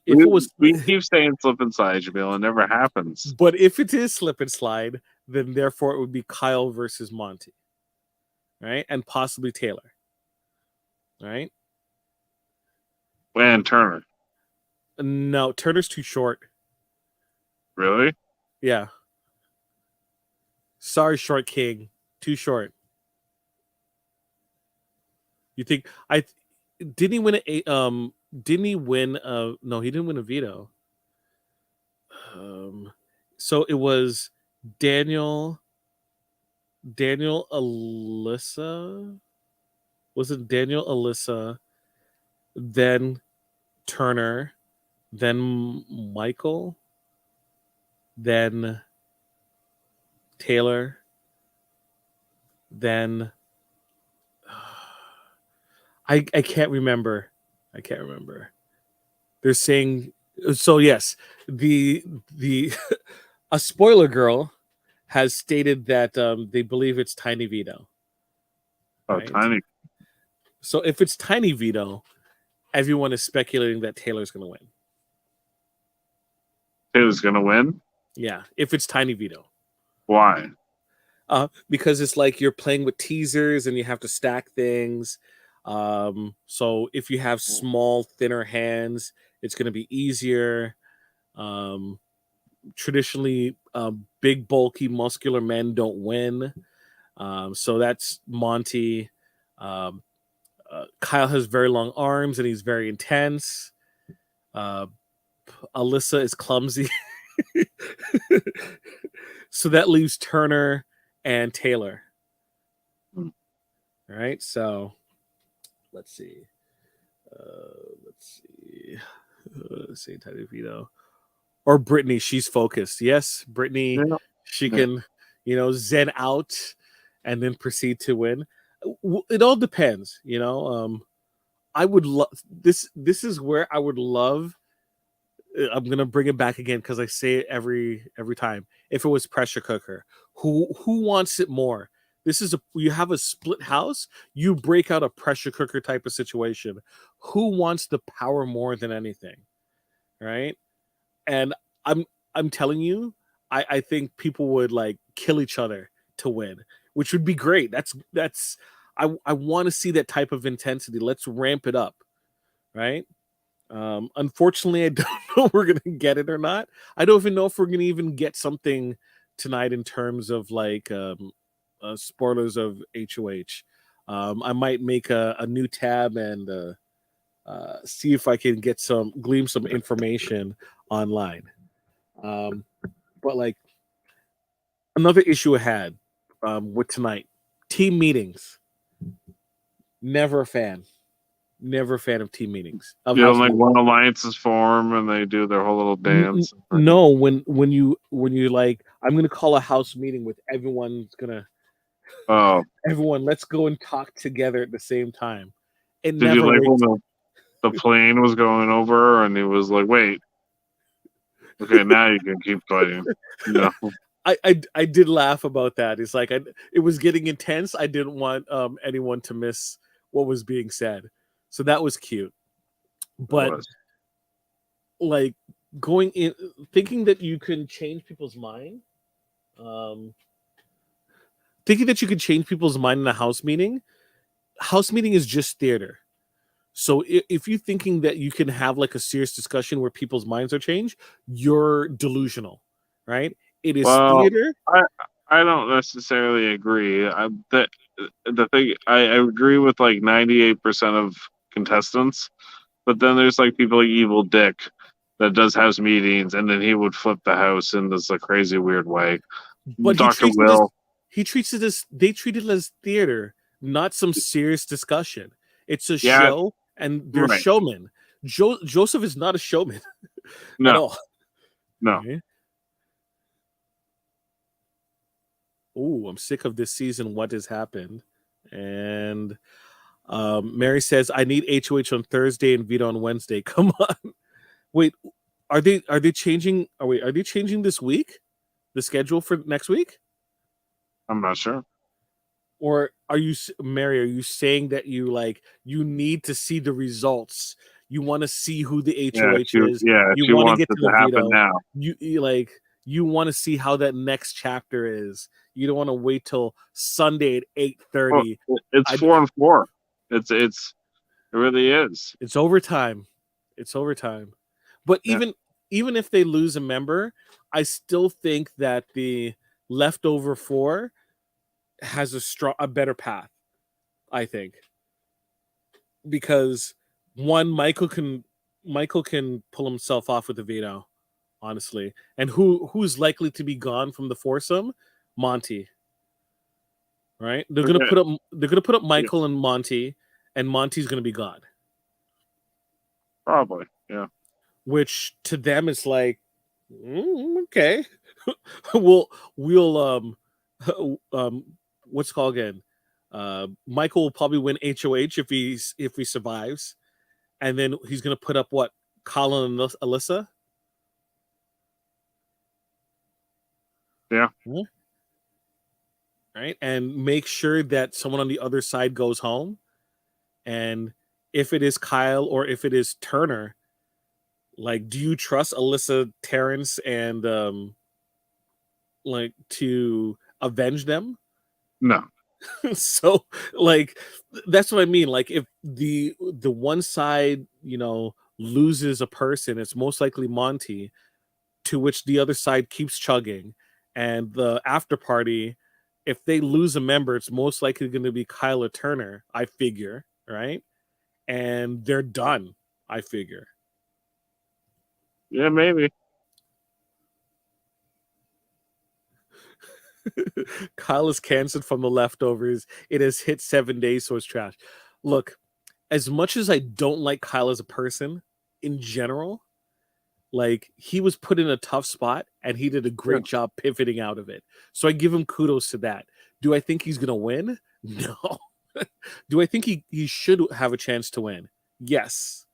we keep saying slip and slide, Jaemeel. It never happens. but if it is slip and slide, then therefore it would be Kyle versus Monty. Right? And possibly Taylor. Right? And Turner. No, Turner's too short. Really? Yeah. Sorry, short king. Too short. You think I didn't he win didn't he win no, he didn't win a veto. So it was Daniel Alyssa. Was it Daniel Alyssa, then Turner, then Michael, then Taylor, then I can't remember. I can't remember. they're saying so. Yes, the a spoiler girl has stated that they believe it's Tiny Vito. Oh, Right. Tiny. So if it's Tiny Vito, everyone is speculating that Taylor's going to win. Taylor's gonna win. Yeah, if it's Tiny Vito. Why? Because it's like you're playing with teasers and you have to stack things. So if you have small, thinner hands, it's going to be easier. Traditionally, big, bulky, muscular men don't win. So that's Monty. Kyle has very long arms and he's very intense. Alyssa is clumsy. So that leaves Turner and Taylor. All right, so let's see. Let's see. Tiny Vito or Brittany. She's focused. Yes, Brittany. Yeah. She can, zen out and then proceed to win. It all depends, I would love this. This is where I would love. I'm gonna bring it back again because I say it every time. If it was pressure cooker, who wants it more? This is you have a split house. You break out a pressure cooker type of situation. Who wants the power more than anything, right? And I'm telling you, I think people would like kill each other to win, which would be great. That's I want to see that type of intensity. Let's ramp it up, right? Unfortunately, I don't know if we're gonna get it or not. I don't even know if we're gonna even get something tonight in terms of like spoilers of HOH. I might make a new tab and see if I can get glean some information online. But like another issue I had with tonight, team meetings. Never a fan. Never a fan of team meetings. Of You know, house like meetings. one alliances form and they do their whole little dance. No, when you like, I'm gonna call a house meeting with everyone's gonna. Oh, Everyone, let's go and talk together at the same time. It did you never like when wakes. the plane was going over and he was like, "Wait, okay, now you can keep fighting." No, I did laugh about that. It's like it was getting intense. I didn't want anyone to miss what was being said, so that was cute. it But was. like going in, thinking that you can change people's mind, um, thinking that you could change people's mind in a house meeting. House meeting is just theater. So if you're thinking that you can have like a serious discussion where people's minds are changed, you're delusional, right? It is Well, theater. I don't necessarily agree. The thing I agree with like 98% of contestants, but then there's like people like Evil Dick that does house meetings and then he would flip the house in this like crazy weird way. But Dr. Will. he treats it as they treat it as theater, not some serious discussion. It's a Yeah, show, and they're right. showmen. Joseph is not a showman at No, all. no. Right? Oh, I'm sick of this season. What has happened? And Mary says, "I need HOH on Thursday and Vito on Wednesday." Come on, wait. Are they changing? Are they changing this week? The schedule for next week? I'm not sure. Or are you, Mary, are you saying that you need to see the results? You want to see who the HOH is. You She want to wants get it to to the happen veto. now. You want to see how that next chapter is. You don't want to wait till Sunday at Well, 8:30. it's I 4-4. It really is. It's overtime. It's overtime. But Yeah. even if they lose a member, I still think that the leftover four has a better path. I think because one, Michael can pull himself off with a veto, honestly. And who's likely to be gone from the foursome? Monty. Right? Okay. They're gonna put up Yeah, Michael and Monty's gonna be gone. probably. Yeah. Which to them is like, okay. we'll what's it called again? Michael will probably win HOH if he survives, and then he's gonna put up what Colin and Alyssa. Yeah. Right, and make sure that someone on the other side goes home. And if it is Kyle or if it is Turner, like, do you trust Alyssa, Terrence, and like to avenge them? No. So, like, that's what I mean. Like, if the one side, loses a person, it's most likely Monty, to which the other side keeps chugging. And the after party, if they lose a member, it's most likely going to be Kyle or Turner, I figure, right? And they're done, I figure. Yeah, maybe. Kyle is canceled from the leftovers. It has hit 7 days, so it's trash. Look, as much as I don't like Kyle as a person in general, like, he was put in a tough spot and he did a great job pivoting out of it. So I give him kudos to that. Do I think he's going to win? No. Do I think he should have a chance to win? Yes.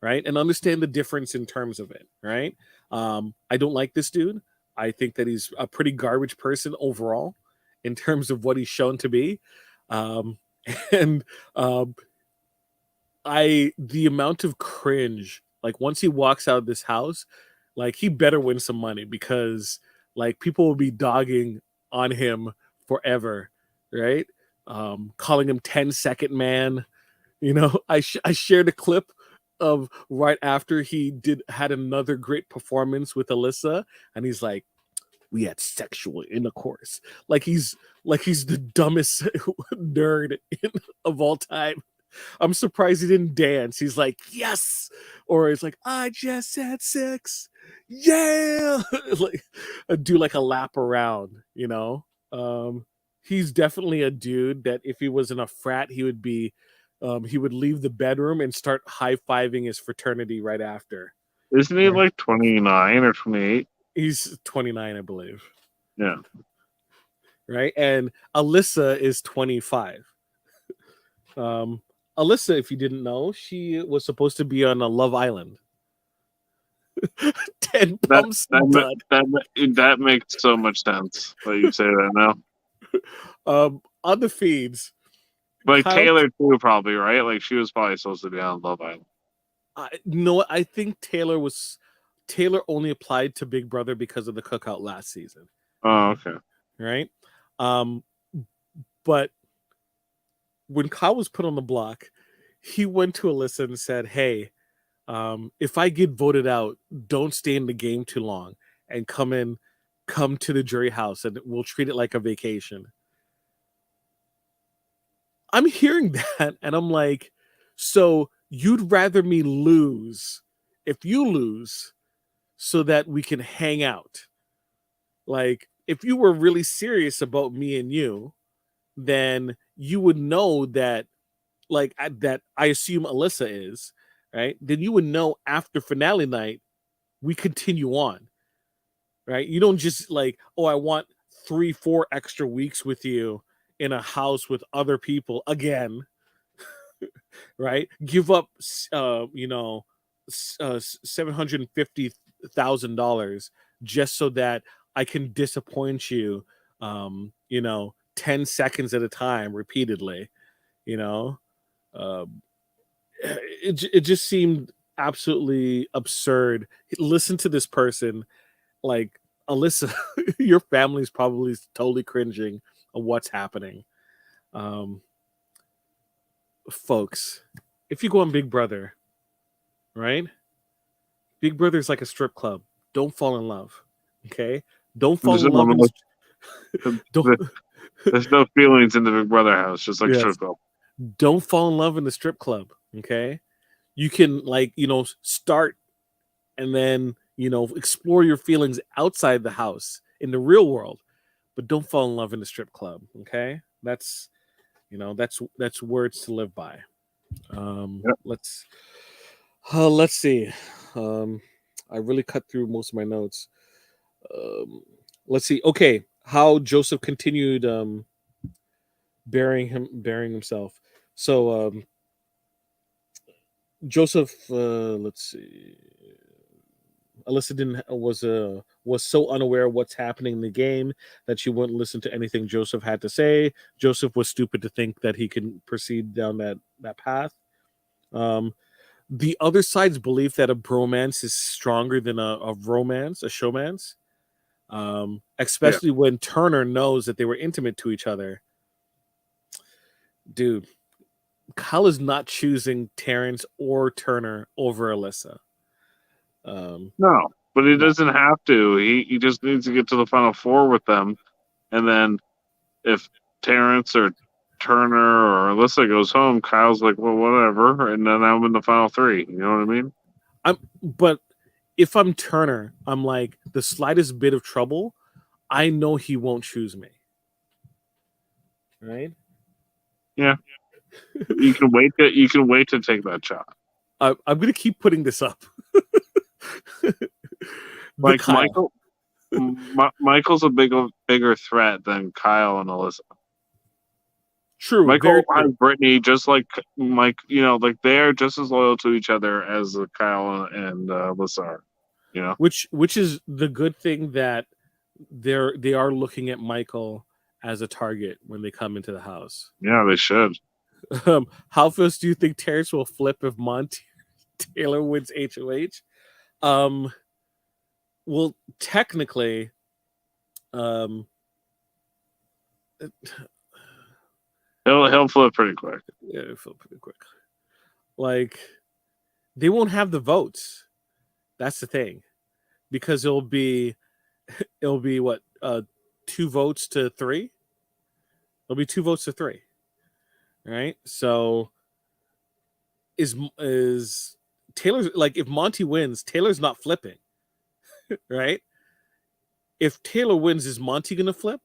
Right. And understand the difference in terms of it. Right. I don't like this dude. I think that he's a pretty garbage person overall in terms of what he's shown to be. Um, and the amount of cringe, like, once he walks out of this house, like, he better win some money, because, like, people will be dogging on him forever, right? Calling him 10-second man. I shared a clip of right after he had another great performance with Alyssa, and he's like, we had sexual intercourse. Like he's the dumbest nerd of all time. I'm surprised he didn't dance. He's like, yes. Or he's like, I just had sex. Yeah. Like, do like a lap around. He's definitely a dude that if he was in a frat, he would leave the bedroom and start high-fiving his fraternity right after. Isn't he like 29 or 28? He's 29, I believe. Yeah. Right? And Alyssa is 25. Alyssa, if you didn't know, she was supposed to be on a Love Island. 10 pumps done. That makes so much sense that you say that now. On the feeds, like Kyle, Taylor too, probably, right? Like, she was probably supposed to be on Love Island. No, I think Taylor only applied to Big Brother because of the cookout last season. Oh, okay. Right? But when Kyle was put on the block, he went to Alyssa and said, hey, if I get voted out, don't stay in the game too long and come to the jury house, and we'll treat it like a vacation. I'm hearing that and I'm like, so you'd rather me lose if you lose so that we can hang out? Like, if you were really serious about me and you, then you would know that, like, that I assume Alyssa is, right? Then you would know after finale night, we continue on, right? You don't just like, oh, I want 3-4 extra weeks with you in a house with other people again, right? Give up, $750,000 just so that I can disappoint you, 10 seconds at a time repeatedly, you know. It just seemed absolutely absurd. Listen to this person, like, Alyssa, your family's probably totally cringing of what's happening. Folks, if you go on Big Brother, right? Big Brother is like a strip club. Don't fall in love, okay? Don't fall in love. There's no feelings in the Big Brother house, just like strip club. Don't fall in love in the strip club, okay? You can, like, start and then, explore your feelings outside the house in the real world, but don't fall in love in the strip club, okay? That's words to live by. Let's see. I really cut through most of my notes. Let's see. Okay, how Joseph continued burying himself. So Joseph, let's see. Alyssa didn't was so unaware of what's happening in the game that she wouldn't listen to anything Joseph had to say. Joseph was stupid to think that he can proceed down that path. Um, the other side's belief that a bromance is stronger than a romance, a showmance, Yeah. especially when Turner knows that they were intimate to each other. Dude, Kyle is not choosing Terrence or Turner over Alyssa. No, but he No. doesn't have to. He just needs to get to the final four with them, and then if Terrence or Turner or Alyssa goes home, Kyle's like, well, whatever, and then I'm in the final three. You know what I mean? But if I'm Turner, I'm like the slightest bit of trouble, I know he won't choose me. Right? Yeah. You can wait. You can wait to take that shot. I'm gonna keep putting this up. The Like Kyle. Michael's a bigger threat than Kyle and Alyssa. True, very Michael true. has Brittany just like Mike. You know, like they're just as loyal to each other as Kyle and Alyssa are. You know. Which is the good thing that they are looking at Michael as a target when they come into the house. Yeah, they should. How fast do you think Terrence will flip if Monty Taylor wins HOH? Well, technically, um, He'll flip pretty quick. yeah, it'll flip pretty quick. Like, they won't have the votes. That's the thing, because it'll be what 2 votes to 3. It'll be 2 votes to 3, right? So is Taylor's like if Monty wins, Taylor's not flipping, right? If Taylor wins, is Monty gonna flip?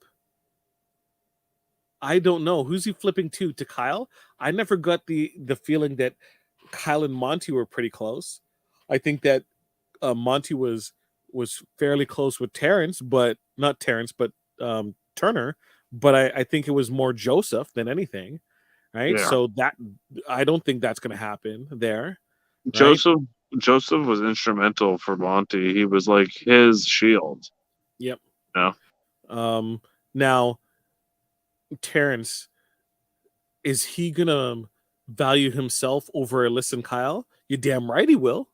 I don't know. Who's he flipping to Kyle? I never got the feeling that Kyle and Monty were pretty close. I think that Monty was fairly close with Terrence, but not Terrence, but Turner. But I think it was more Joseph than anything, right? Yeah. So that I don't think that's going to happen there, right? Joseph Joseph was instrumental for Monty. He was like his shield. Yep. You know? Now Terrence, is he gonna value himself over Alyssa and Kyle? You damn right he will.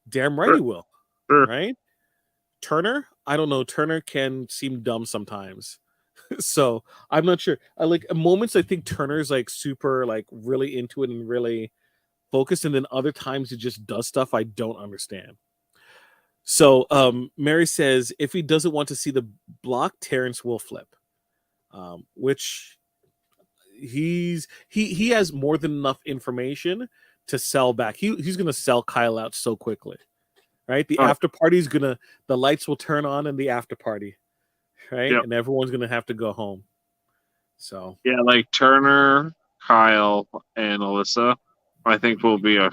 Damn right Sure, he will. sure. Right? Turner, I don't know. Turner can seem dumb sometimes. So I'm not sure. I like moments I think Turner's like super like really into it and really focused, and then other times he just does stuff I don't understand. So Mary says if he doesn't want to see the block, Terrence will flip. Which he has more than enough information to sell back. He's gonna sell Kyle out so quickly. Right? The Oh, after party's gonna the lights will turn on in the after party, right? yeah. And everyone's gonna have to go home. So Yeah, like Turner, Kyle, and Alyssa, I think will be a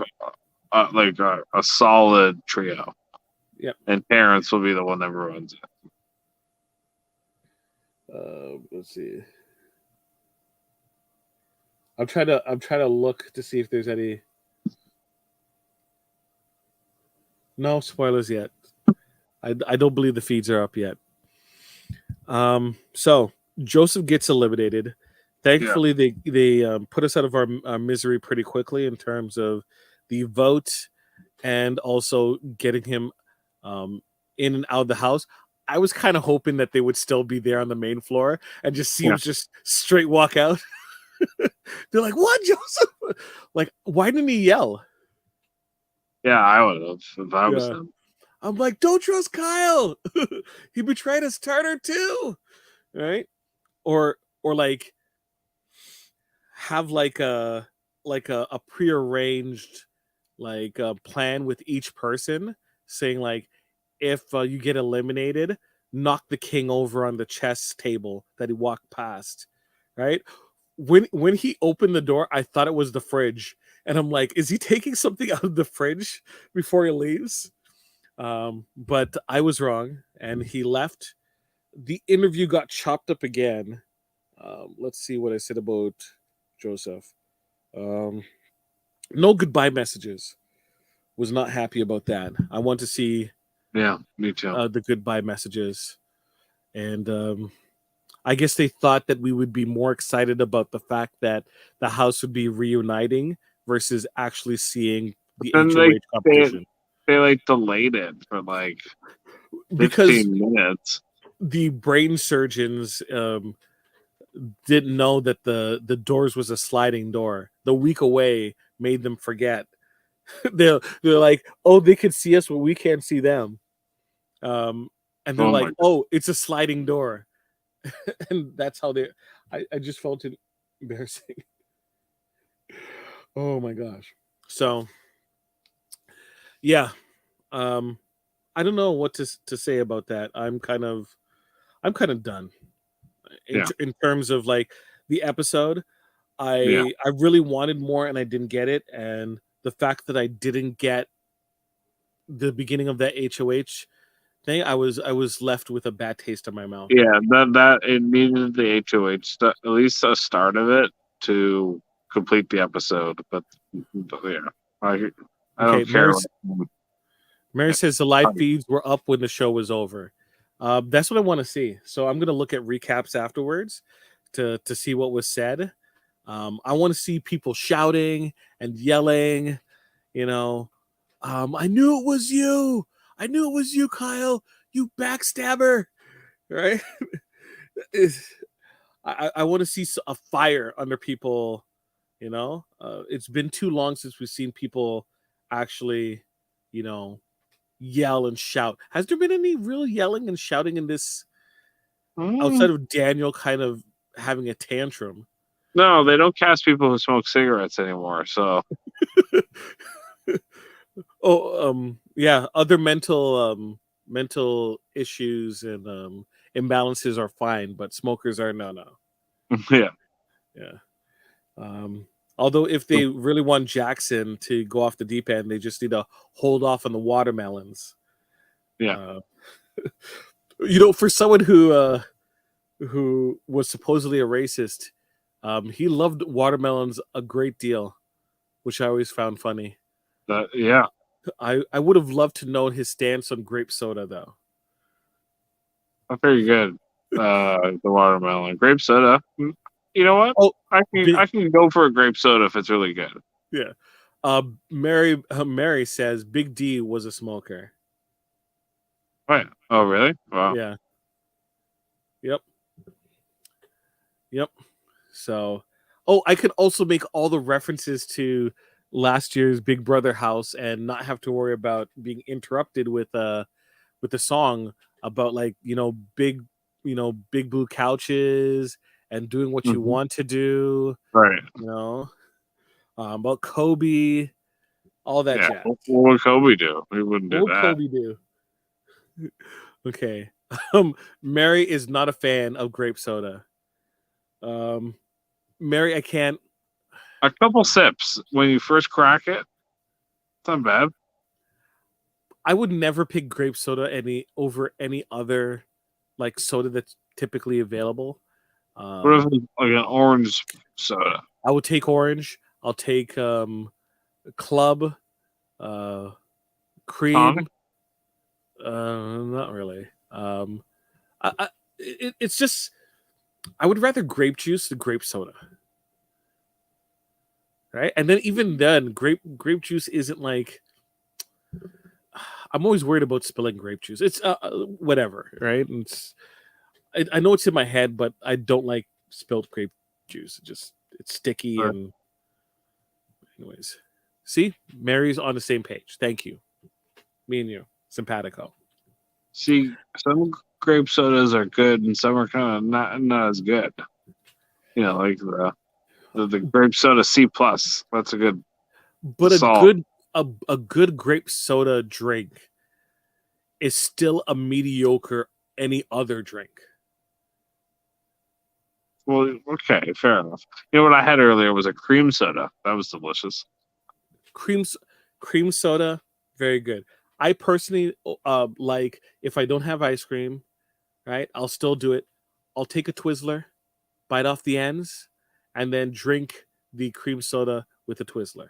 solid trio. yep. And Terrence will be the one that ruins it. Let's see. I'm trying to look to see if there's any no spoilers yet. I don't believe the feeds are up yet. So Joseph gets eliminated. Yeah. Thankfully, they put us out of our misery pretty quickly in terms of the vote and also getting him in and out of the house. I was kind of hoping that they would still be there on the main floor and just see Yeah. him just straight walk out. They're like, "What, Joseph?" Like, why didn't he yell? Yeah, I would have if I was Yeah, him. I'm like, "Don't trust Kyle. He betrayed us, Turner too." Right? Or like have a prearranged like a plan with each person saying like if you get eliminated, knock the king over on the chess table that he walked past, right? When he opened the door, I thought it was the fridge, and I'm like, is he taking something out of the fridge before he leaves? But I was wrong, and he left. The interview got chopped up again. Let's see what I said about Joseph. Um, No goodbye messages. Was not happy about that. I want to see Yeah, me too. the goodbye messages, and I guess they thought that we would be more excited about the fact that the house would be reuniting versus actually seeing the Then HOH they competition. they like delayed it for like Because 15 minutes. the brain surgeons didn't know that the doors was a sliding door. The week away made them forget. They're like, oh, they can see us, but we can't see them. Um, and they're Oh my like, oh, it's a sliding door, and that's how they. I just felt it embarrassing. Oh my gosh. So yeah, um, I don't know what to say about that. I'm kind of done yeah, in terms of like the episode. yeah. I really wanted more and I didn't get it, and the fact that I didn't get the beginning of that HOH thing, I was left with a bad taste in my mouth. Yeah, that it needed the HOH, at least a start of it to complete the episode. But yeah, I I Okay, don't care. Mary says the live feeds were up when the show was over. That's what I want to see. So I'm gonna look at recaps afterwards to see what was said. I want to see people shouting and yelling. You know, I knew it was you. I knew it was you, Kyle. You backstabber. Right? I want to see a fire under people. It's been too long since we've seen people actually, you know, yell and shout. Has there been any real yelling and shouting in this Mm, outside of Daniel kind of having a tantrum? no, they don't cast people who smoke cigarettes anymore. So Oh, yeah, other mental issues and imbalances are fine, but smokers are no. yeah, Yeah. Um, although if they really want Jackson to go off the deep end, they just need to hold off on the watermelons. yeah. Uh, for someone who was supposedly a racist, he loved watermelons a great deal, which I always found funny. Yeah. I would have loved to know his stance on grape soda, though. Not very good. The watermelon, grape soda. You know what? Oh, I can big I can go for a grape soda if it's really good. yeah. Mary says Big D was a smoker. Oh, yeah. Oh, really? Wow. Yeah. Yep. Yep. So, oh, I could also make all the references to last year's Big Brother house and not have to worry about being interrupted with a song about like big blue couches and doing what you Hmm. want to do. Right. You know, about Kobe, all that Yeah. jazz. What would Kobe do? He wouldn't do What would that. Kobe do? Okay. Mary is not a fan of grape soda. Um, Mary, I can't. A couple sips when you first crack it. It's not bad. I would never pick grape soda over any other like soda that's typically available. What if Um, it's like an orange soda? I would take orange. I'll take club, uh, Tonic? cream. Not really. It's just I would rather grape juice than grape soda, right? And then even then, grape juice isn't like I'm always worried about spilling grape juice. It's whatever, right? I know it's in my head, but I don't like spilled grape juice. It's sticky Or, and anyways. See, Mary's on the same page. Thank you. Me and you, simpatico. see, some grape sodas are good and some are kind of not as good. Like the grape soda C plus. That's a good But salt. a good grape soda drink is still a mediocre any other drink. Well, okay, fair enough. You know what I had earlier was a cream soda. That was delicious. Cream cream soda, very good. I personally like if I don't have ice cream, right? I'll still do it. I'll take a Twizzler, bite off the ends, and then drink the cream soda with the Twizzler.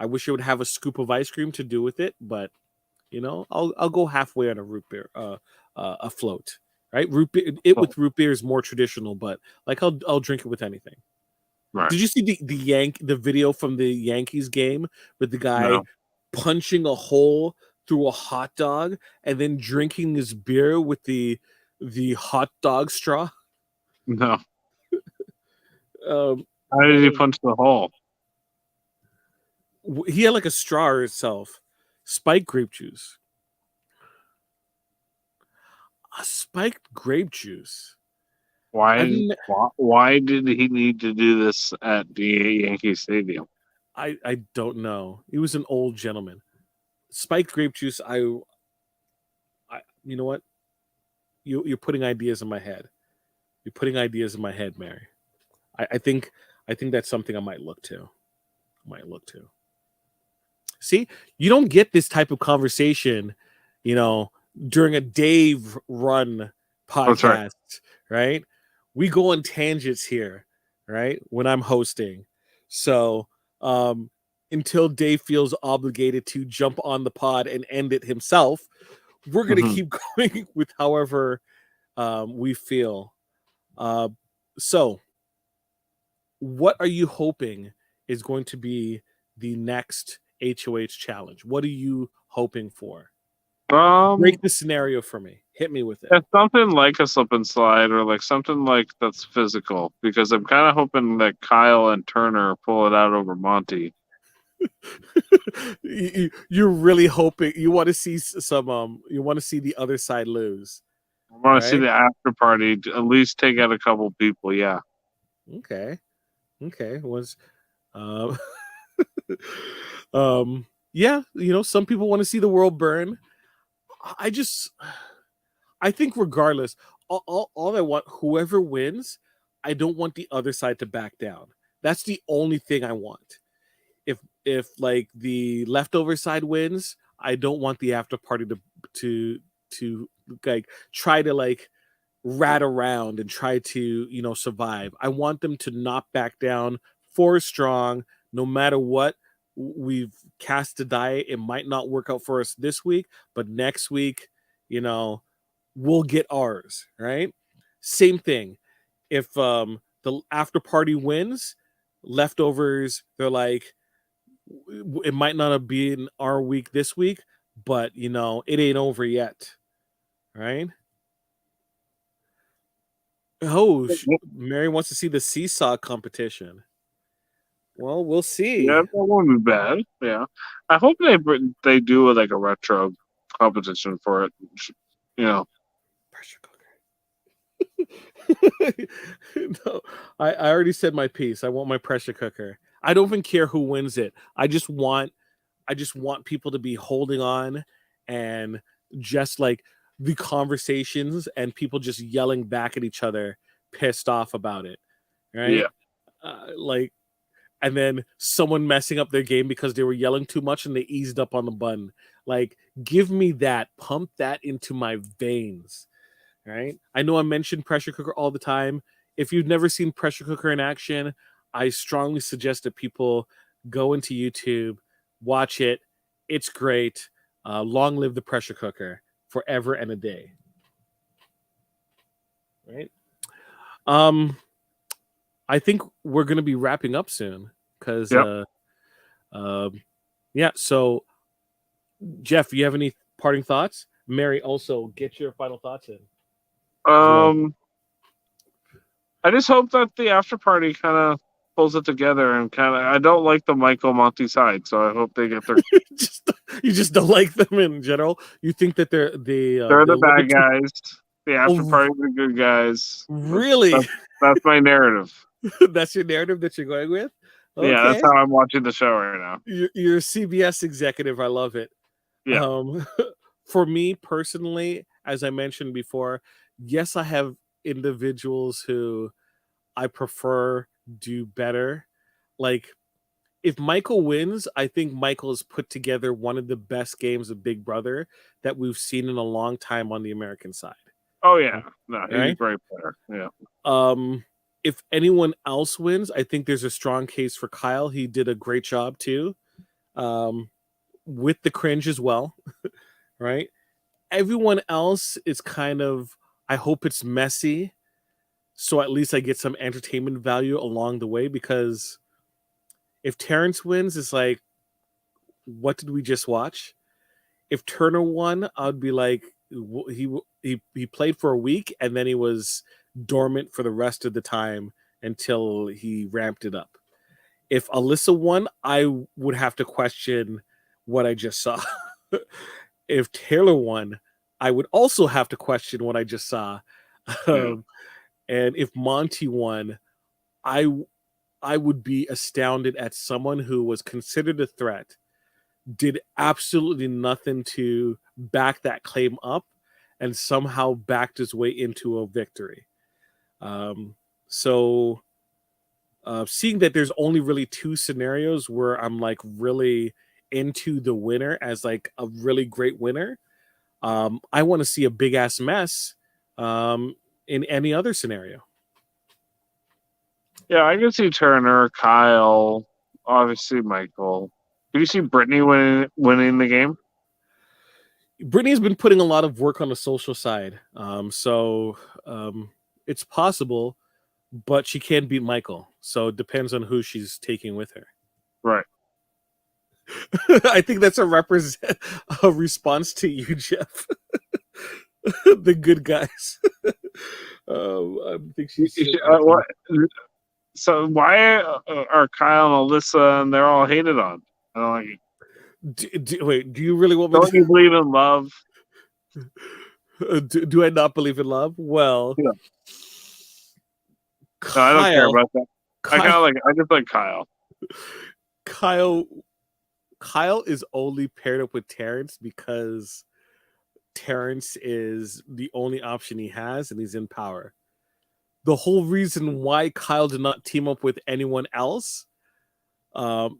I wish it would have a scoop of ice cream to do with it, but I'll go halfway on a root beer, a float, right? Root beer, with root beer is more traditional, but like I'll drink it with anything. Right. Did you see the video from the Yankees game with the guy No. punching a hole through a hot dog and then drinking his beer with the hot dog straw? No. Um, How did he punch the hole? he had like a straw itself, spiked grape juice. A spiked grape juice. Why did he need to do this at the Yankee Stadium? I don't know. He was an old gentleman. Spiked grape juice. I you know what? You're putting ideas in my head. You're putting ideas in my head, Mary. I think that's something I might look to. See, you don't get this type of conversation, during a Dave run podcast, right? We go on tangents here, right? When I'm hosting. So until Dave feels obligated to jump on the pod and end it himself, we're going to keep going with however we feel. So what are you hoping is going to be the next HOH challenge? What are you hoping for? Break the scenario for me. Hit me with it. Yeah, something like a slip and slide, or like something like that's physical, because I'm kind of hoping that Kyle and Turner pull it out over Monty. You're really hoping you want to see some you want to see the other side lose. I want to see the after party at least take out a couple people. Yeah. Okay. Was yeah, some people want to see the world burn. I think regardless, all I want, whoever wins, I don't want the other side to back down. That's the only thing I want. If like the leftover side wins, I don't want the after party to like try to like rat around and try to survive. I want them to not back down, force strong, no matter what. We've cast a die. It might not work out for us this week, but next week, we'll get ours, right? Same thing. If the after party wins, leftovers, they're like, it might not have been our week this week, but it ain't over yet, right? Oh, Mary wants to see the seesaw competition. Well, we'll see. Yeah, that won't be bad. Yeah, I hope they do like a retro competition for it. Pressure cooker. No, I already said my piece. I want my pressure cooker. I don't even care who wins it. I just want people to be holding on and just like the conversations and people just yelling back at each other, pissed off about it, right? Yeah. And then someone messing up their game because they were yelling too much and they eased up on the button. Like, give me that. Pump that into my veins, right? I know I mention pressure cooker all the time. If you've never seen pressure cooker in action, I strongly suggest that people go into YouTube, watch it. It's great. Long live the pressure cooker, forever and a day. Right? I think we're going to be wrapping up soon because, yeah. So, Jeff, you have any parting thoughts? Mary, also get your final thoughts in. I just hope that the after party kind of pulls it together and I don't like the Michael Monty side, so I hope they get their. You just don't like them in general. You think that they're the bad guys. The after party are the good guys. Really? That's my narrative. That's your narrative that you're going with? Okay. Yeah, that's how I'm watching the show right now. You're a CBS executive. I love it. Yeah. For me personally, as I mentioned before, yes, I have individuals who I prefer do better. Like, if Michael wins, I think Michael has put together one of the best games of Big Brother that we've seen in a long time on the American side. Oh yeah, no, he's a great player. Yeah. If anyone else wins, I think there's a strong case for Kyle. He did a great job too. with the cringe as well, right? Everyone else is kind of, I hope it's messy, so at least I get some entertainment value along the way, because if Terrence wins, it's like, what did we just watch? If Turner won, I'd be like, he played for a week and then he was dormant for the rest of the time until he ramped it up. If Alyssa won, I would have to question what I just saw. If Taylor won, I would also have to question what I just saw. Yeah. And if Monty won, I I would be astounded at someone who was considered a threat, did absolutely nothing to back that claim up, and somehow backed his way into a victory. Um, so seeing that there's only really two scenarios where I'm like really into the winner as like a really great winner, I want to see a big ass mess in any other scenario. Yeah, I can see Turner, Kyle, obviously Michael. Did you see Brittany winning the game? Brittany's been putting a lot of work on the social side, so it's possible, but she can beat Michael. So it depends on who she's taking with her. Right. I think that's a response to you, Jeff. The good guys. I think she's. What? So why are Kyle and Alyssa and they're all hated on? I don't like it. Wait, do you really want me Don't you believe in love? do I not believe in love? Well, Yeah. No, I don't care Kyle, about that. I just like Kyle. Kyle, Kyle is only paired up with Terrence because Terrence is the only option he has, and he's in power. The whole reason why Kyle did not team up with anyone else, that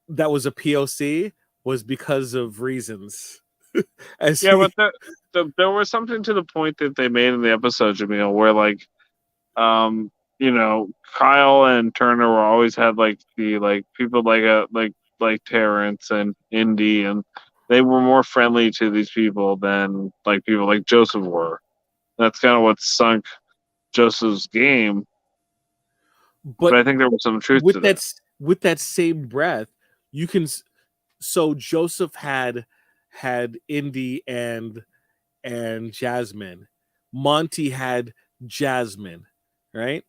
was a POC, was because of reasons. Yeah, but there was something to the point that they made in the episode, Jaemeel, where like, Kyle and Turner were always had like the like people like Terrence and Indy, and they were more friendly to these people than like people like Joseph were. That's kind of what sunk Joseph's game. But I think there was some truth to that. With that same breath, you can. So Joseph had Indy and Jasmine. Monty had Jasmine, right?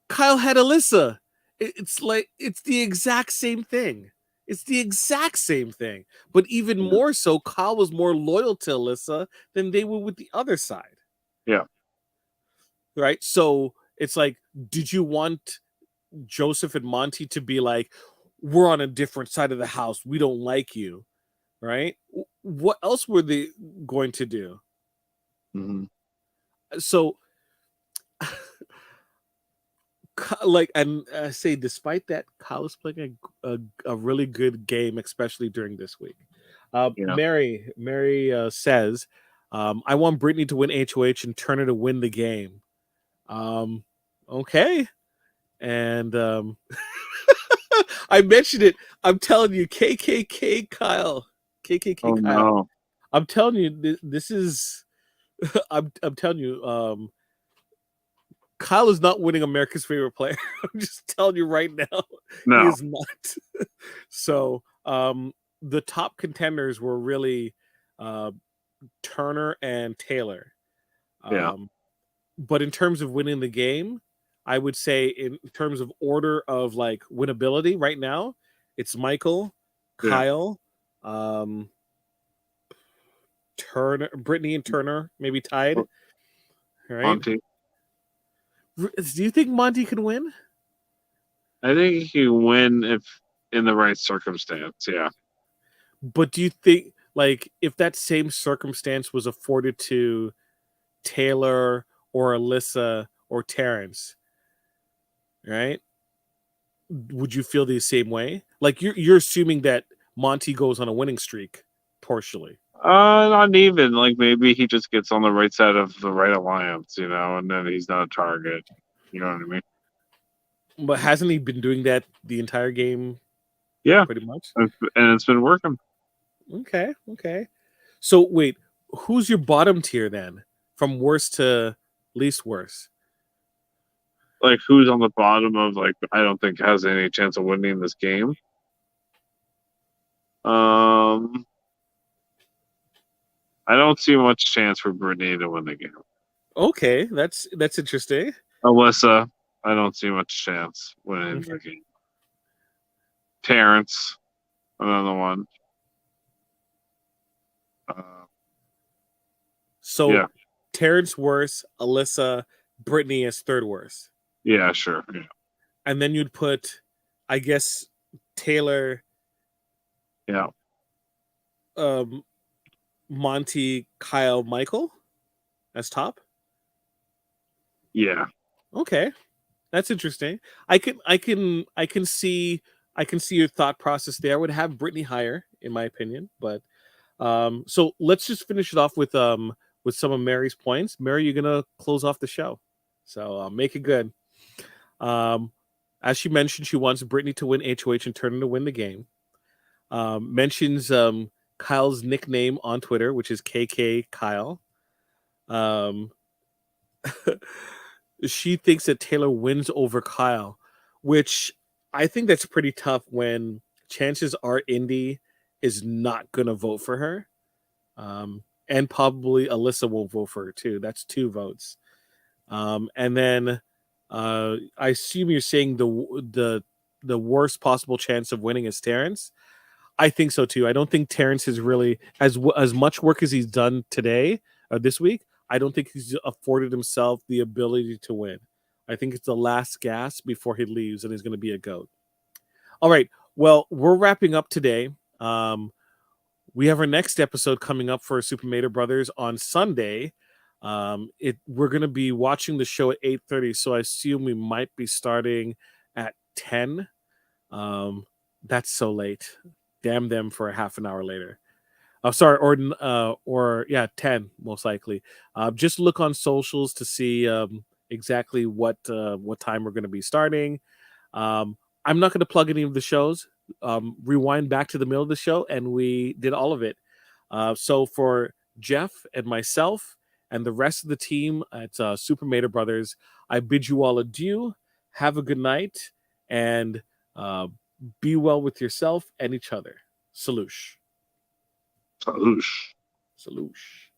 Kyle had Alyssa. It's like it's the exact same thing. It's the exact same thing. But even more so, Kyle was more loyal to Alyssa than they were with the other side. Yeah. Right? So it's like, did you want Joseph and Monty to be like, we're on a different side of the house. We don't like you. Right? What else were they going to do? Mm-hmm. So like, and I say, despite that, Kyle is playing a really good game, especially during this week. Mary says, I want Brittany to win HOH and Turner to win the game. Okay. And I mentioned it. I'm telling you, KKK Kyle. KKK Kyle. No. I'm telling you, this is, I'm telling you, Kyle is not winning America's favorite player. I'm just telling you right now, No. he is not. So the top contenders were really Turner and Taylor. Yeah. But in terms of winning the game, I would say in terms of order of like winnability right now, it's Michael, Kyle, Turner, Brittany and Turner maybe tied. Right? Monty. Do you think Monty can win? I think he can win if in the right circumstance, yeah. But do you think, like, if that same circumstance was afforded to Taylor or Alyssa or Terrence, right? Would you feel the same way? Like, you're assuming that Monty goes on a winning streak, partially. Not even. Like maybe he just gets on the right side of the right alliance, and then he's not a target. You know what I mean? But hasn't he been doing that the entire game Yeah, pretty much. and it's been working. Okay, okay. So wait, who's your bottom tier then, from worst to least worst? Like, who's on the bottom of, like, I don't think has any chance of winning this game. I don't see much chance for Brittany to win the game. Okay, that's interesting. Alyssa, I don't see much chance winning Okay. the game. Terrence, another one. So Yeah, Terrence worst, Alyssa, Brittany is third worst, yeah, sure. Yeah, and then you'd put, I guess, Taylor, yeah, um, Monty, Kyle, Michael as top. yeah. Okay, that's interesting. I can see your thought process there. I would have Brittany higher, in my opinion, but so let's just finish it off with some of Mary's points. Mary, you're gonna close off the show, so make it good. Um, as she mentioned, she wants Brittany to win HOH and Turner to win the game. Mentions Kyle's nickname on Twitter, which is KK Kyle. Um, she thinks that Taylor wins over Kyle, which I think that's pretty tough when chances are Indy is not going to vote for her. And probably Alyssa will vote for her too. That's 2 votes. And then I assume you're saying the worst possible chance of winning is Terrence. I think so too. I don't think Terrence has really as much work as he's done today or this week. I don't think he's afforded himself the ability to win. I think it's the last gasp before he leaves, and he's going to be a goat. All right. Well, we're wrapping up today. We have our next episode coming up for Super Mario Brothers on Sunday. We're going to be watching the show at 8:30, so I assume we might be starting at 10. That's so late. Damn them for a half an hour later. Sorry, or yeah, 10 most likely. Just look on socials to see exactly what time we're going to be starting. Um, I'm not going to plug any of the shows. Rewind back to the middle of the show, and we did all of it. So for Jeff and myself and the rest of the team at Super Mario Brothers, I bid you all adieu. Have a good night, and uh, be well with yourself and each other. Saloosh. Saloosh. Saloosh.